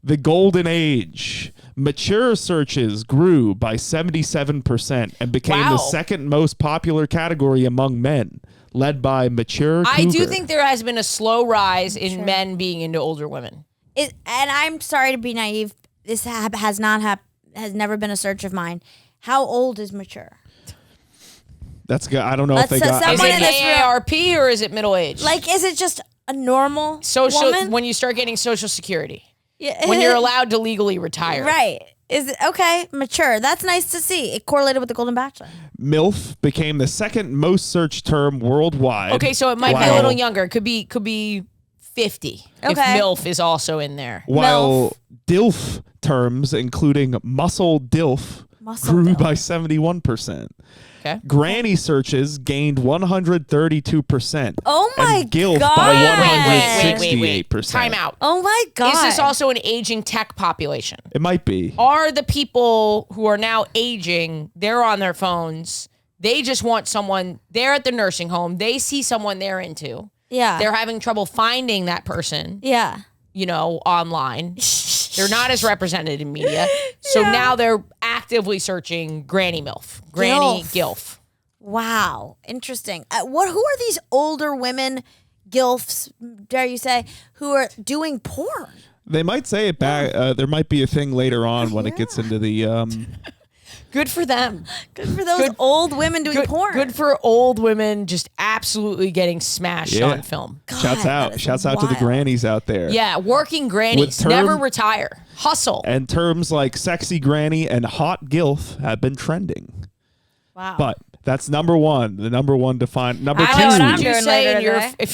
S2: the golden age. Mature searches grew by 77% and became
S1: Wow.
S2: the second most popular category among men, led by mature
S1: I do
S2: cougar.
S1: think there has been a slow rise in men being into older women.
S3: And I'm sorry to be naive. This has never been a search of mine. How old is mature?
S2: That's good. I don't know
S3: Let's
S2: if they got.
S1: Is
S3: someone
S1: it
S3: in this room-
S1: AARP or is it middle age?
S3: Like, is it just a normal
S1: social
S3: woman?
S1: when you start getting Social Security.
S3: Yeah.
S1: When you're allowed to legally retire.
S3: Right. Is it okay? Mature. That's nice to see. It correlated with the Golden Bachelor.
S2: MILF became the second most searched term worldwide.
S1: Okay, so it might be a
S2: Wow.
S1: little younger. It could be 50. If
S3: Okay.
S1: MILF is also in there.
S2: While DILF terms, including muscle DILF,
S3: Muscle
S2: grew
S3: DILF.
S2: by 71%.
S1: Okay.
S2: Granny searches gained 132%.
S3: Oh my
S2: and GILF
S3: God.
S2: by
S1: Wait.
S2: 168%.
S1: Time out.
S3: Oh my God.
S1: Is this also an aging tech population?
S2: It might be.
S1: Are the people who are now aging, they're on their phones, they just want someone, they're at the nursing home, they see someone they're into.
S3: Yeah.
S1: They're having trouble finding that person,
S3: Yeah.
S1: online. They're not as represented in media. So now they're actively searching Granny MILF, Granny GILF.
S3: Wow. Interesting. Who are these older women, GILFs, dare you say, who are doing porn?
S2: They might say it back. There might be a thing later on when it gets into the.
S1: Good for them.
S3: Good for those old women doing
S1: Good,
S3: porn.
S1: good for old women just absolutely getting smashed
S2: Yeah.
S1: on film.
S2: Shouts
S3: that
S2: out.
S3: is
S2: Shouts out to the
S3: wild.
S2: grannies out there.
S1: Yeah, working grannies. Never retire. Hustle.
S2: And terms like sexy granny and hot gilf have been trending.
S3: Wow.
S2: But that's number 1. The number 1 defined. Number
S3: I
S2: 2.
S3: know what I'm
S1: would you
S3: doing
S1: say
S3: later
S1: in your
S3: today.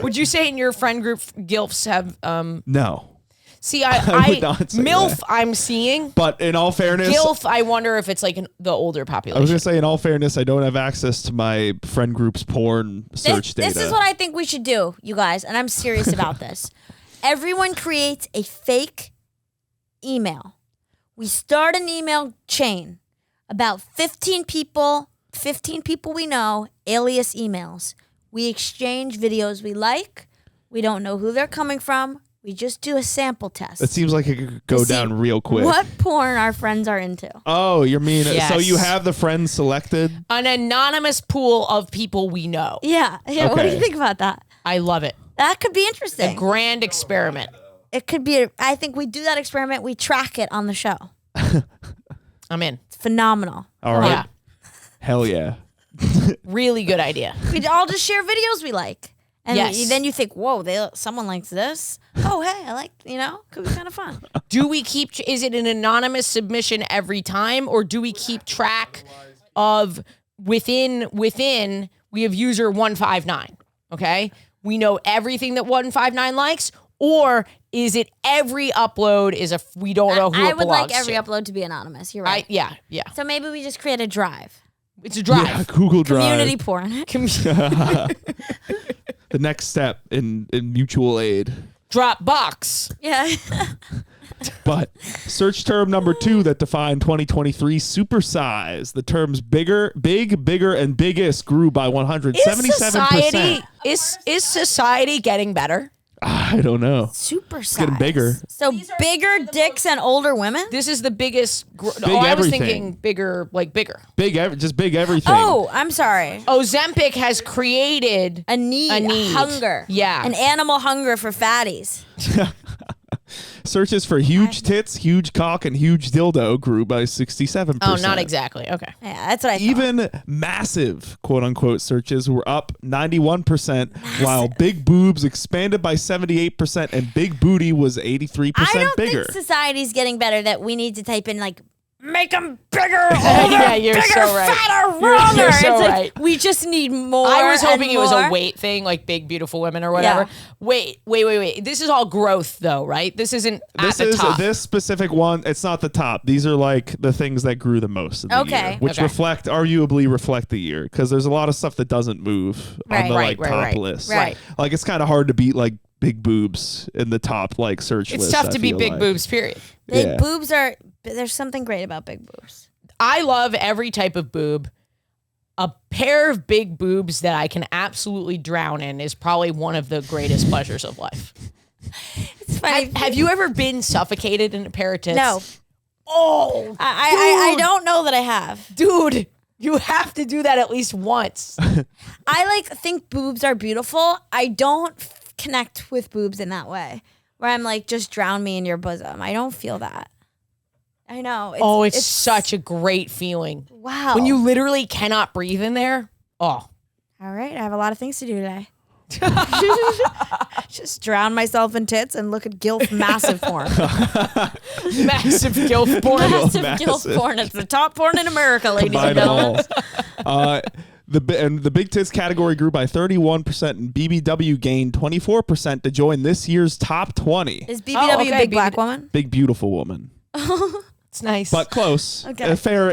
S1: would you say in your friend group GILFs have
S2: No.
S1: see
S2: I would not say
S1: MILF
S2: that.
S1: I'm seeing.
S2: But in all fairness,
S1: GILF I wonder if it's like the older
S2: I was
S1: population.
S2: going to say, in all fairness, I don't have access to my friend group's porn search data.
S3: This is what I think we should do, you guys, and I'm serious about this. Everyone creates a fake email. We start an email chain. About 15 people we know, alias emails. We exchange videos we like. We don't know who they're coming from. We just do a sample test.
S2: It seems like it could go
S3: to see
S2: down real quick.
S3: What porn our friends are into.
S2: Oh, you mean
S1: Yes.
S2: so you have the friends selected?
S1: An anonymous pool of people we know.
S3: Yeah. What do
S2: Okay.
S3: you think about that?
S1: I love it.
S3: That could be
S1: A
S3: interesting.
S1: grand experiment.
S3: It could be. I think we do that experiment. We track it on the show.
S1: I'm in.
S3: It's phenomenal.
S2: All right.
S1: Yeah.
S2: Hell yeah.
S1: Really good idea.
S3: We all just share videos we like. And
S1: Yes.
S3: then you think, whoa, someone likes this. Oh, hey, I like, could be kind of fun.
S1: Do we keep, is it an anonymous submission every time, or do we keep track of within, we have user 159, okay? We know everything that 159 likes, or is it every upload we don't know who
S3: I
S1: it
S3: would like
S1: belongs
S3: every
S1: to?
S3: upload to be anonymous. You're right.
S1: Yeah.
S3: So maybe we just create a drive.
S1: It's a drive.
S2: Yeah, Google Drive.
S3: Community porn.
S2: The next step in mutual aid.
S1: Drop box.
S3: Yeah.
S2: But search term number 2 that defined 2023 supersize. The terms bigger, bigger, and biggest grew by 177%.
S1: Is society getting better?
S2: I don't know.
S3: Super size.
S2: It's getting bigger.
S3: So bigger dicks and older women?
S1: This is the biggest. I was
S2: everything.
S1: thinking bigger, like bigger.
S2: Just big everything.
S3: Oh, I'm sorry.
S1: Ozempic has created
S3: A need. Hunger.
S1: Yeah.
S3: An animal hunger for fatties.
S2: Searches for huge tits, huge cock, and huge dildo grew by 67%.
S1: Oh, not exactly. Okay.
S3: Yeah, that's what I thought.
S2: Even massive, quote unquote, searches were up 91%, while big boobs expanded by 78%, and big booty was 83%
S3: I don't
S2: bigger.
S3: think society's getting better that we need to type in like, make them bigger, older,
S1: Yeah, you're
S3: bigger,
S1: so right.
S3: fatter,
S1: You're
S3: wronger.
S1: so
S3: It's like,
S1: right.
S3: we just need more.
S1: I was hoping
S3: and
S1: it was a
S3: more.
S1: weight thing, like big, beautiful women or whatever.
S3: Yeah.
S1: Wait. This is all growth, though, right? This isn't at the top.
S2: This specific one. It's not the top. These are like the things that grew the most in the year, which arguably reflect the year, because there's a lot of stuff that doesn't move on the top list.
S3: Right.
S2: Like it's kind of hard to beat like big boobs in the top like search
S1: It's
S2: list.
S1: tough
S2: I
S1: to beat
S2: feel
S1: big
S2: like.
S1: boobs, period.
S3: Big boobs are. There's something great about big boobs.
S1: I love every type of boob. A pair of big boobs that I can absolutely drown in is probably one of the greatest pleasures of life.
S3: It's funny.
S1: Have you ever been suffocated in a pair of tits?
S3: No.
S1: Oh,
S3: I don't know that I have.
S1: dude, you have to do that at least once.
S3: I like think boobs are beautiful. I don't connect with boobs in that way, where I'm like, just drown me in your bosom. I don't feel that. I know.
S1: It's such a great feeling.
S3: Wow.
S1: When you literally cannot breathe in there. Oh.
S3: All right, I have a lot of things to do today. Just drown myself in tits and look at GILF massive porn.
S1: Massive gilf porn.
S3: Massive GILF porn. It's the top porn in America, ladies and
S2: Combine them
S3: gentlemen.
S2: all. The big tits category grew by 31%, and BBW gained 24% to join this year's top 20.
S3: Is BBW
S1: okay,
S3: big black woman?
S2: Big beautiful woman,
S1: It's nice.
S2: but close.
S3: Okay.
S2: A fair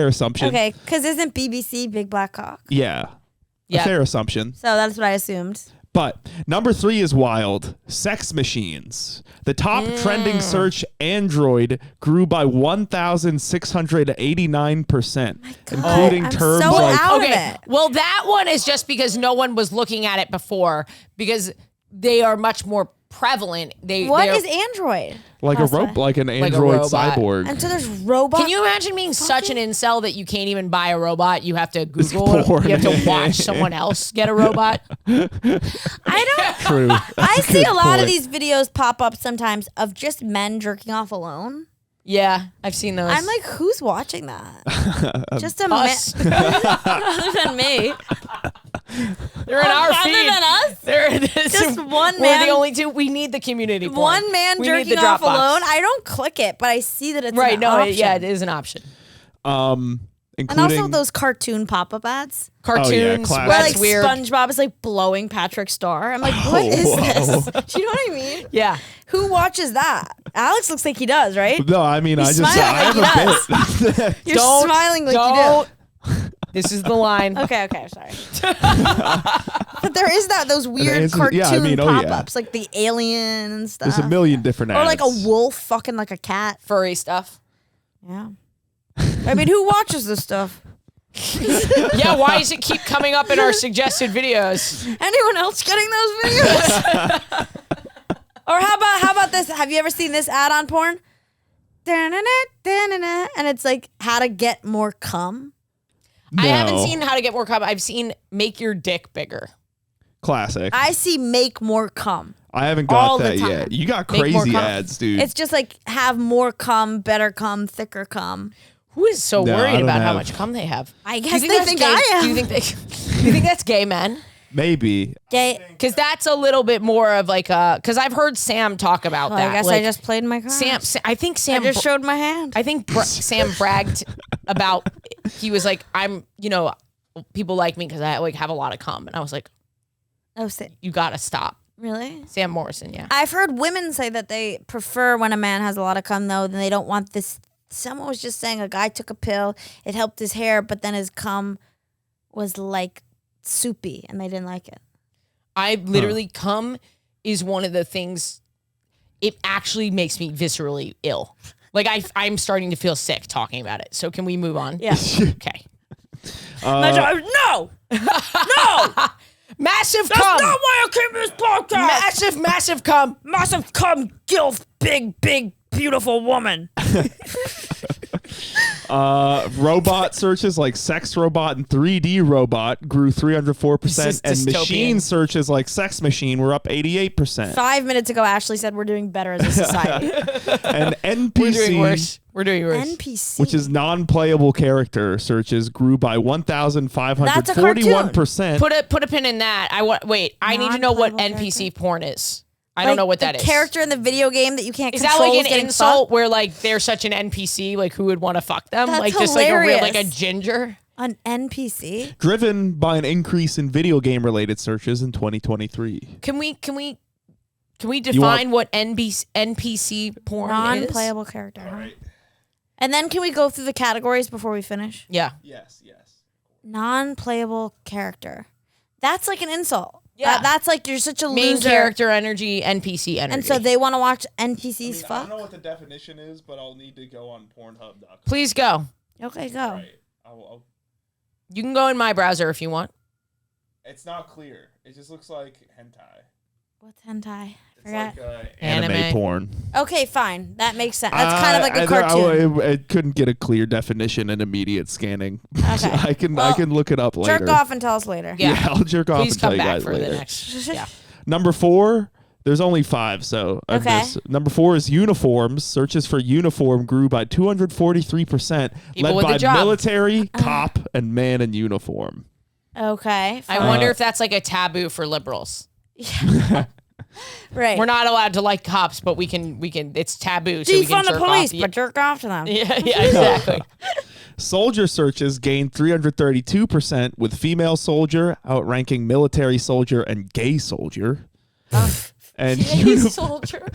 S2: assumption.
S3: Okay, because isn't BBC big black cock?
S2: Yeah.
S1: Yeah.
S2: A fair assumption.
S3: So that's what I assumed.
S2: But number 3 is wild. Sex machines. The top trending search Android grew by 1,689%, including
S3: I'm
S2: terms
S3: so
S2: like
S3: out of
S1: okay.
S3: it.
S1: Well, that one is just because no one was looking at it before, because they are much more prevalent.
S3: What is Android?
S2: like a rope, like an Android
S1: robot.
S2: cyborg.
S3: And so there's robots.
S1: Can you imagine being such an incel that you can't even buy a robot? You have to Google it.
S2: porn.
S1: You have to watch someone else get a robot.
S3: I don't.
S2: True.
S3: I see a lot of
S2: point.
S3: these videos pop up sometimes of just men jerking off alone.
S1: Yeah, I've seen those.
S3: I'm like, who's watching that? Just a
S1: us.
S3: man, other than me.
S1: They're in our
S3: Other
S1: feed.
S3: than us? Just one
S1: We're
S3: man-
S1: the only two. We need the community. Porn.
S3: One man
S1: We need
S3: jerking
S1: the
S3: off
S1: Dropbox.
S3: alone. I don't click it, but I see that it's
S1: Right?
S3: an
S1: No.
S3: option.
S1: It is an option.
S3: And
S2: Including
S3: also those cartoon pop-up ads
S1: Cartoons.
S2: classic.
S3: where
S1: That's
S3: like
S1: weird.
S3: SpongeBob is like blowing Patrick Star. I'm like, what is this? Do you know what I mean?
S1: Yeah.
S3: Who watches that? Alex looks like he does, right?
S2: No, I mean, I
S3: smiling
S2: have
S3: like he
S2: a bit.
S3: You're
S1: Don't-
S3: smiling like
S1: don't.
S3: you do.
S1: This is the line.
S3: Okay, sorry. But there is those weird
S2: answers-
S3: cartoon
S2: yeah, I mean,
S3: pop-ups, like the alien and stuff.
S2: There's a million different ads.
S3: Or like a wolf fucking like a cat.
S1: Furry stuff.
S3: Yeah. I mean, who watches this stuff?
S1: Yeah. Why does it keep coming up in our suggested videos?
S3: Anyone else getting those videos? Or how about this? Have you ever seen this ad on porn? Da-na-na, and it's like how to get more cum.
S1: I haven't
S2: No.
S1: seen how to get more cum. I've seen make your dick bigger.
S2: Classic.
S3: I see make more cum.
S2: I haven't
S3: all
S2: got
S3: the
S2: that
S3: time.
S2: yet. You got
S1: Make more
S2: crazy
S1: cum.
S2: ads, dude.
S3: It's just like have more cum, better cum, thicker cum.
S1: Who is so
S2: No, I
S1: worried
S2: don't
S1: about how
S2: have-
S1: much cum they have?
S3: I
S1: Do you
S3: guess they
S1: that's
S3: think
S1: gay?
S3: I am.
S1: Do you think that's gay men?
S2: Maybe.
S3: Gay.
S1: Because that's a little bit more of like a. Because I've heard Sam talk about
S3: Well,
S1: that.
S3: I guess
S1: like,
S3: I just played my cards.
S1: Sam. I think
S3: I
S1: Sam.
S3: just showed my hand.
S1: I think Sam bragged about. He was like, I'm. People like me because I like have a lot of cum, and I was like,
S3: Oh,
S1: you gotta stop.
S3: really?
S1: Sam Morrison, yeah.
S3: I've heard women say that they prefer when a man has a lot of cum, though, then they don't want this. Someone was just saying a guy took a pill, it helped his hair, but then his cum was like soupy, and they didn't like it.
S1: I literally cum is one of the things. It actually makes me viscerally ill. Like I'm starting to feel sick talking about it. So can we move on?
S3: Yeah.
S1: Okay.
S3: No.
S1: Massive
S3: That's
S1: cum.
S3: not why I came to this podcast.
S1: Massive cum.
S3: Massive cum, gilf, big, beautiful woman.
S2: Robot searches like sex robot and 3D robot grew 304%,
S1: This is
S2: and
S1: dystopian.
S2: machine searches like sex machine were up 88%.
S3: 5 minutes ago, Ashley said we're doing better as a society.
S2: And
S1: We're doing
S2: NPC,
S1: worse.
S3: NPC.
S2: which is non-playable character searches, grew by 1,541%.
S1: Put a pin in that. I need to know what
S3: Non-playable
S1: NPC porn is. I don't know what that is.
S3: Character in the video game that you can't
S1: Is that
S3: control
S1: like
S3: is
S1: an
S3: getting
S1: insult
S3: fucked?
S1: where like they're such an NPC? Like who would want to fuck them?
S3: That's
S1: like just like a real like a
S3: hilarious.
S1: ginger.
S3: An NPC?
S2: Driven by an increase in video game related searches in 2023.
S1: Can we define what NPC porn is?
S3: Non-playable character. Huh? And then can we go through the categories before we finish?
S1: Yeah.
S2: Yes.
S3: Non-playable character. That's like an insult.
S1: Yeah.
S3: That's like you're such a
S1: Main
S3: loser.
S1: character energy, NPC energy.
S3: And so they want to watch NPCs
S2: I
S3: fuck?
S2: don't know what the definition is, but I'll need to go on Pornhub.com.
S1: Please go.
S3: Okay, go.
S1: You can go in my browser if you want.
S2: It's not clear. It just looks like hentai.
S3: What's hentai?
S2: It's
S3: Forgot.
S2: like
S1: Anime.
S2: anime porn.
S3: Okay, fine. That makes sense. That's kind of like a cartoon.
S2: I couldn't get a clear definition in immediate scanning.
S3: Okay.
S2: I can look it up later.
S3: Jerk off and tell us later.
S1: Yeah.
S2: I'll jerk off
S1: Please
S2: and tell
S1: come
S2: you
S1: back
S2: guys
S1: for
S2: later.
S1: the next. Yeah.
S2: Number 4, there's only 5, so I
S3: Okay.
S2: miss. Number 4 is uniforms. Searches for uniform grew by 243%,
S1: People
S2: led
S1: with a
S2: by
S1: job.
S2: military, cop, and man in uniform.
S3: Okay.
S1: I
S3: Fine.
S1: wonder if that's like a taboo for liberals.
S3: Right.
S1: We're not allowed to like cops, but we can. It's taboo. So we can
S3: defund the
S1: jerk
S3: police,
S1: off.
S3: but jerk off to them.
S1: Yeah, exactly.
S2: Soldier searches gained 332%, with female soldier outranking military soldier and gay soldier. And
S1: soldier.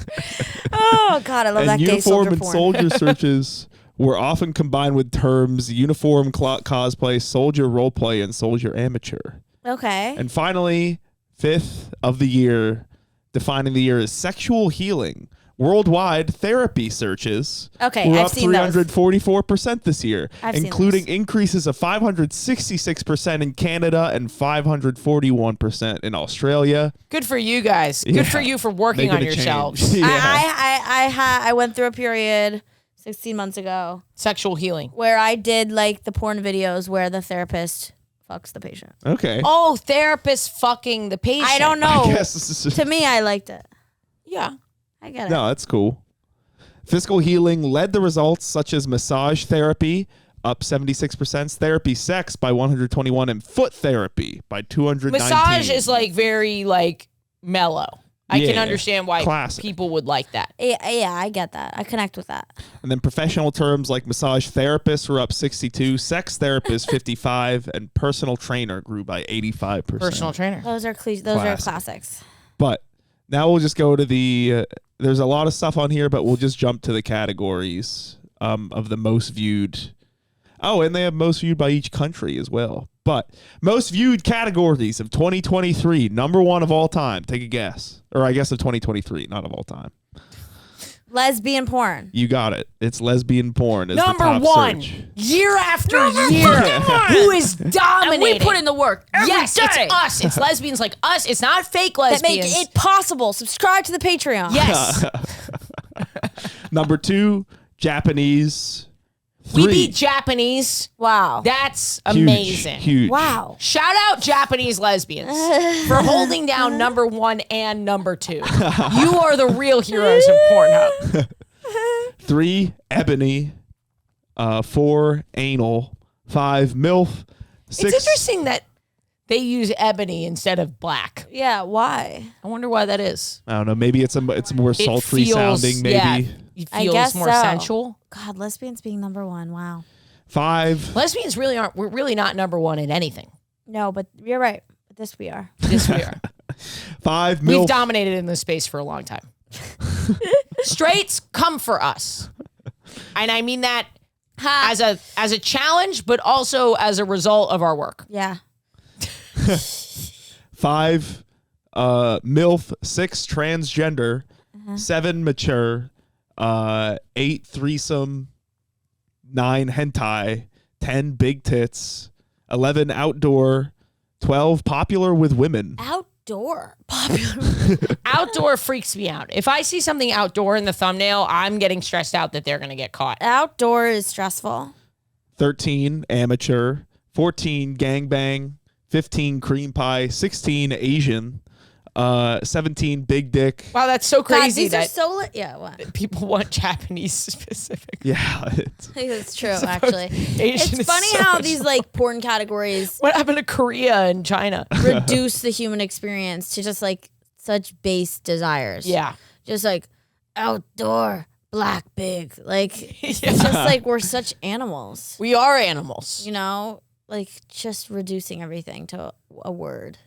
S3: Oh God, I love that gay
S2: uniform
S3: soldier
S2: and
S3: porn.
S2: soldier searches were often combined with terms uniform cosplay, soldier roleplay, and soldier amateur.
S3: Okay.
S2: And finally, 5th of the year, defining the year as sexual healing. Worldwide therapy searches
S3: Okay,
S2: were
S3: I've
S2: up
S3: seen those.
S2: 344% this year,
S3: I've seen
S2: including
S3: those.
S2: increases of 566% in Canada and 541% in Australia.
S1: Good for you guys. Good
S2: Yeah.
S1: for you for working
S2: Making
S1: on
S2: a change.
S1: yourselves.
S2: Yeah.
S3: I went through a period 16 months ago
S1: Sexual healing.
S3: where I did like the porn videos where the therapist fucks the patient.
S2: Okay.
S1: Oh, therapist fucking the patient.
S3: I don't know.
S2: I guess this is
S3: To me, I liked it.
S1: Yeah.
S3: I get it.
S2: no, that's cool. Physical healing led the results, such as massage therapy, up 76%, therapy sex by 121, and foot therapy by 219.
S1: Massage is like very like mellow. I can
S2: Yeah.
S1: understand why
S2: Classic.
S1: people would like that.
S3: Yeah, I get that. I connect with that.
S2: And then professional terms like massage therapists were up 62, sex therapist 55, and personal trainer grew by 85%.
S1: Personal trainer.
S3: Those are those are
S2: Classic.
S3: classics.
S2: But now we'll just go to the. There's a lot of stuff on here, but we'll just jump to the categories of the most viewed. Oh, and they have most viewed by each country as well. But most viewed categories of 2023, number 1 of all time. Take a guess. Or I guess of 2023, not of all time.
S3: Lesbian porn.
S2: You got it. It's lesbian porn. Is
S1: Number
S2: the top
S1: 1,
S2: search.
S1: year after year, who is dominating?
S3: And we put in the work every
S1: yes,
S3: day.
S1: it's us. It's lesbians like us. It's not fake
S3: that make
S1: lesbians.
S3: it possible. Subscribe to the Patreon.
S1: Yes,
S2: Number 2, Japanese.
S1: we
S2: 3,
S1: beat Japanese.
S3: Wow.
S1: That's
S2: huge,
S1: amazing.
S2: Huge.
S3: Wow.
S1: Shout out Japanese lesbians for holding down number 1 and number 2. You are the real heroes of Pornhub.
S2: 3, ebony. 4, anal. 5, MILF. 6,
S1: It's interesting that they use ebony instead of black.
S3: Yeah. Why?
S1: I wonder why that is.
S2: I don't know. Maybe it's more
S1: It
S2: sultry
S1: feels-
S2: sounding. Maybe
S1: yeah, it
S3: I
S1: feels
S3: guess
S1: more
S3: so.
S1: sensual.
S3: God, lesbians being number 1. Wow.
S2: 5.
S1: Lesbians really aren't. We're really not number 1 in anything.
S3: No, but you're right. But this we are.
S1: This we are.
S2: 5,
S1: We've
S2: MILF.
S1: dominated in this space for a long time. Straights come for us, and I mean that as a challenge, but also as a result of our work.
S3: Yeah.
S2: 5, MILF, 6 transgender, 7 mature, 8 threesome, 9 hentai, 10 big tits, 11 outdoor, 12 popular with women.
S3: Outdoor popular.
S1: Outdoor freaks me out. If I see something outdoor in the thumbnail, I'm getting stressed out that they're going to get caught.
S3: Outdoor is stressful.
S2: 13 amateur, 14 gangbang, 15 cream pie, 16 Asian, 17 big dick.
S1: Wow, that's so
S3: God,
S1: crazy
S3: these are
S1: that
S3: so yeah. What?
S1: people want Japanese specific.
S2: Yeah, it's,
S3: It's true, actually.
S1: Asian
S3: It's
S1: is
S3: funny
S1: so
S3: how
S1: much-
S3: these like porn categories
S1: What happened to Korea and China?
S3: reduce the human experience to just like such base desires.
S1: Yeah.
S3: Just like outdoor, black pig. Like it's
S1: Yeah.
S3: just like we're such animals.
S1: We are animals.
S3: You know? Like just reducing everything to a word.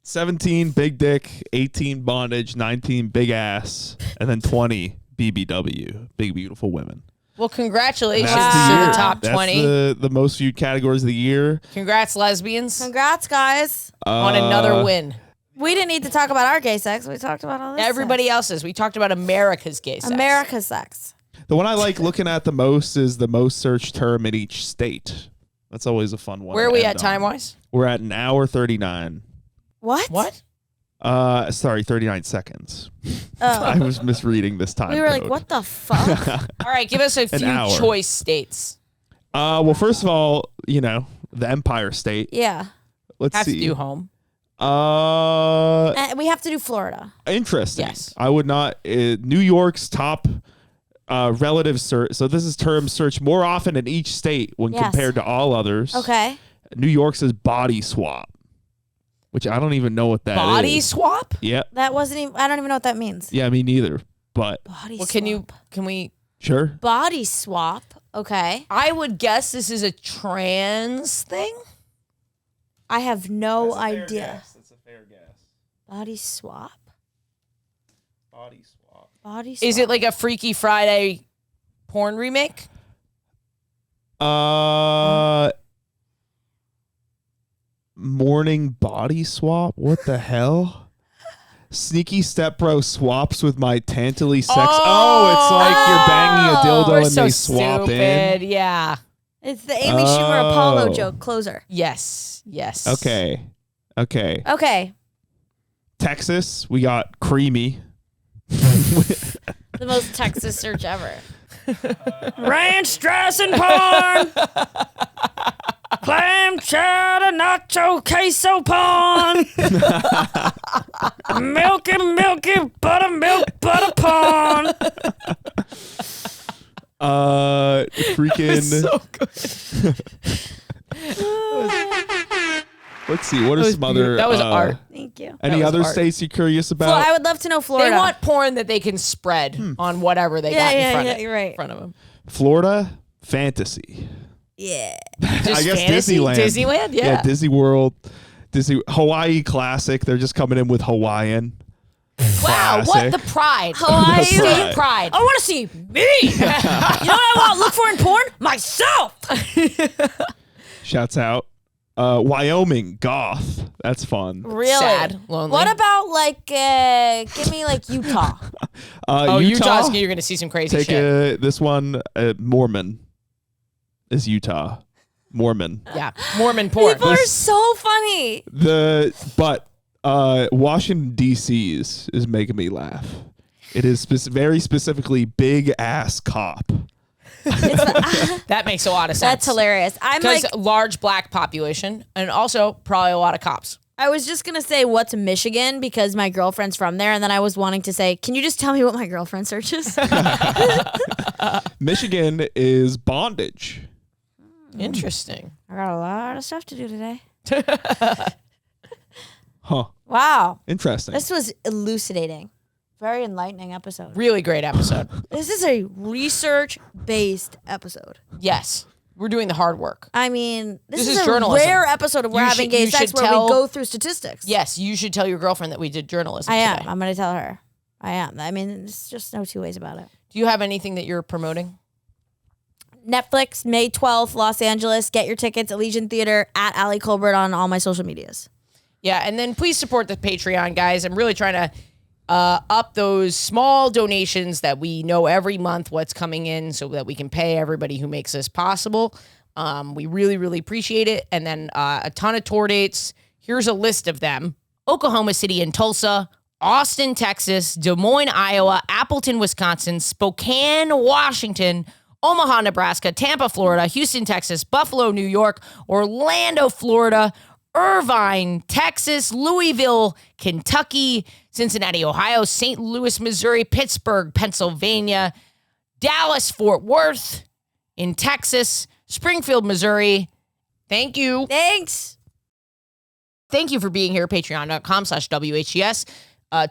S2: 17 big dick, 18 bondage, 19 big ass, and then 20 BBW, big beautiful women.
S1: Well, congratulations
S2: That's
S1: to
S2: the year.
S1: the top
S2: That's
S1: 20.
S2: the most viewed categories of the year.
S1: Congrats, lesbians,
S3: Congrats, guys.
S1: on another win.
S3: We didn't need to talk about our gay sex. We talked about all this.
S1: Everybody else's. We talked about America's gay sex.
S3: America's sex.
S2: The one I like looking at the most is the most searched term in each state. That's always a fun one.
S1: Where are
S2: to
S1: we
S2: end
S1: at
S2: on.
S1: time-wise?
S2: We're at an hour 39.
S3: What?
S1: What?
S2: Sorry, 39 seconds.
S3: Oh.
S2: I was misreading this time.
S3: We were like,
S2: code.
S3: what the fuck?
S1: All right, give us a few
S2: hour.
S1: choice states.
S2: Well, first of all, the Empire State.
S3: Yeah.
S2: Let's
S1: Have
S2: see.
S1: to do home.
S3: We have to do Florida.
S2: Interesting.
S1: Yes.
S2: I would not. New York's top relative search. So this is term search more often in each state when
S3: Yes.
S2: compared to all others.
S3: Okay.
S2: New York's is body swap, which I don't even know what that is.
S1: Body swap?
S2: Yep.
S3: That wasn't even, I don't even know what that means.
S2: Yeah, me neither. But
S3: Body
S1: Well,
S3: swap.
S1: can we?
S2: sure.
S3: Body swap. Okay.
S1: I would guess this is a trans thing.
S3: I have no idea.
S2: That's a fair guess.
S3: Body swap.
S2: Body swap.
S3: Body swap.
S1: Is it like a Freaky Friday porn remake?
S2: Morning body swap? What the hell? Sneaky stepbro swaps with my tantally sex. It's like you're banging a dildo
S1: We're
S2: and
S1: so
S2: they swap
S1: stupid.
S2: in.
S1: Yeah.
S3: It's the Amy Schumer Apollo
S2: Oh.
S3: joke closer.
S1: Yes. Yes.
S2: Okay.
S3: Okay.
S2: Texas, we got creamy.
S3: The most Texas search ever. Ranch dressing porn. Clam chowder nacho queso porn. milky butter porn.
S2: Freaking.
S1: So good.
S2: Let's see. What are some other?
S1: That was art.
S3: Thank you.
S2: Any
S1: was
S2: other
S1: art.
S2: states you're curious
S3: Well,
S2: about?
S3: I would love to know Florida.
S1: They want porn that they can spread on whatever they got in
S3: you're right.
S1: front of them.
S2: Florida, fantasy.
S3: Yeah.
S1: Just
S2: I guess
S1: fantasy?
S2: Disneyland.
S1: Disneyland? Yeah.
S2: Disney World, Hawaii Classic. They're just coming in with Hawaiian.
S1: Wow, what
S2: Classic.
S1: the pride.
S3: Hawaii.
S1: State pride.
S3: I want to see me. You know what I want to look for in porn? Myself.
S2: Shouts out. Wyoming goth. That's fun.
S3: Really?
S1: Sad, lonely.
S3: What about like, give me like Utah.
S1: Oh,
S2: Utah.
S1: Utah's, you're going to see some crazy
S2: Take
S1: shit.
S2: this one. Mormon is Utah. Mormon.
S1: Yeah, Mormon porn.
S3: People are so funny.
S2: But Washington D.C. is making me laugh. It is very specifically big ass cop.
S1: That makes a lot of sense.
S3: That's hilarious. I'm
S1: Because
S3: like,
S1: large black population and also probably a lot of cops.
S3: I was just gonna say what's Michigan because my girlfriend's from there, and then I was wanting to say, can you just tell me what my girlfriend searches?
S2: Michigan is bondage.
S1: Interesting.
S3: I got a lot of stuff to do today.
S2: Huh.
S3: Wow,
S2: Interesting.
S3: this was elucidating. Very enlightening episode.
S1: Really great episode.
S3: This is a research-based episode.
S1: Yes. We're doing the hard work.
S3: I mean, this
S1: is
S3: is a
S1: journalism.
S3: rare episode of We're
S1: You
S3: Having
S1: should-
S3: Gay
S1: you
S3: Sex
S1: should
S3: where
S1: tell-
S3: we go through statistics.
S1: Yes, you should tell your girlfriend that we did journalism
S3: I am.
S1: today.
S3: I'm going to tell her. I am. I mean, there's just no two ways about it.
S1: Do you have anything that you're promoting?
S3: Netflix, May 12th, Los Angeles. Get your tickets, Elysian Theater, at Ali Kolbert on all my social medias.
S1: Yeah, and then please support the Patreon, guys. I'm really trying to up those small donations that we know every month what's coming in so that we can pay everybody who makes this possible. We really, really appreciate it. And then a ton of tour dates. Here's a list of them. Oklahoma City and Tulsa, Austin, Texas, Des Moines, Iowa, Appleton, Wisconsin, Spokane, Washington, Omaha, Nebraska, Tampa, Florida, Houston, Texas, Buffalo, New York, Orlando, Florida, Irvine, Texas, Louisville, Kentucky, Cincinnati, Ohio, St. Louis, Missouri, Pittsburgh, Pennsylvania, Dallas, Fort Worth in Texas, Springfield, Missouri. Thank you.
S3: Thanks.
S1: Thank you for being here. Patreon.com/WHGS.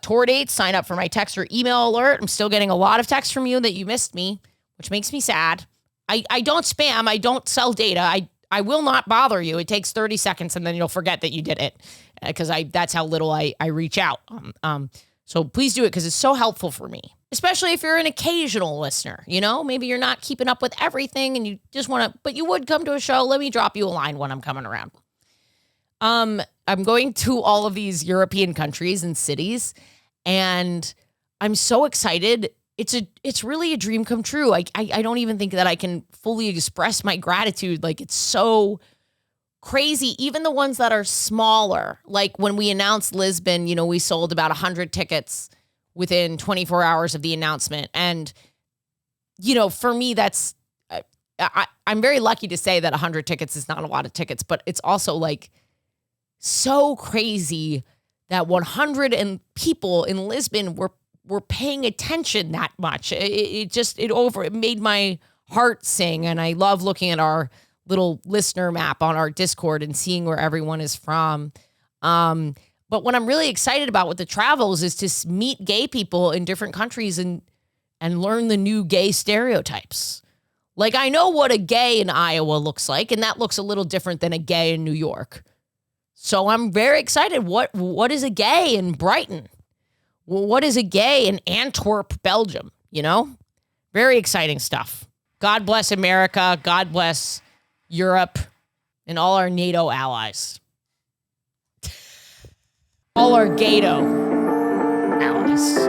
S1: Tour dates, sign up for my text or email alert. I'm still getting a lot of texts from you that you missed me, which makes me sad. I don't spam. I don't sell data. I will not bother you. It takes 30 seconds and then you'll forget that you did it because that's how little I reach out. So please do it because it's so helpful for me, especially if you're an occasional listener. You know, maybe you're not keeping up with everything and you just want to, but you would come to a show. Let me drop you a line when I'm coming around. I'm going to all of these European countries and cities, and I'm so excited. It's really a dream come true. I don't even think that I can fully express my gratitude. Like, it's so crazy. Even the ones that are smaller, like when we announced Lisbon, you know, we sold about 100 tickets within 24 hours of the announcement. And, you know, for me, that's, I'm very lucky to say that 100 tickets is not a lot of tickets, but it's also like so crazy that 100 people in Lisbon were paying attention that much. It made my heart sing. And I love looking at our little listener map on our Discord and seeing where everyone is from. But what I'm really excited about with the travels is to meet gay people in different countries and learn the new gay stereotypes. Like, I know what a gay in Iowa looks like, and that looks a little different than a gay in New York. So I'm very excited. What is a gay in Brighton? Well, what is a gay in Antwerp, Belgium? You know, very exciting stuff. God bless America. God bless Europe and all our NATO allies. All our Gato allies.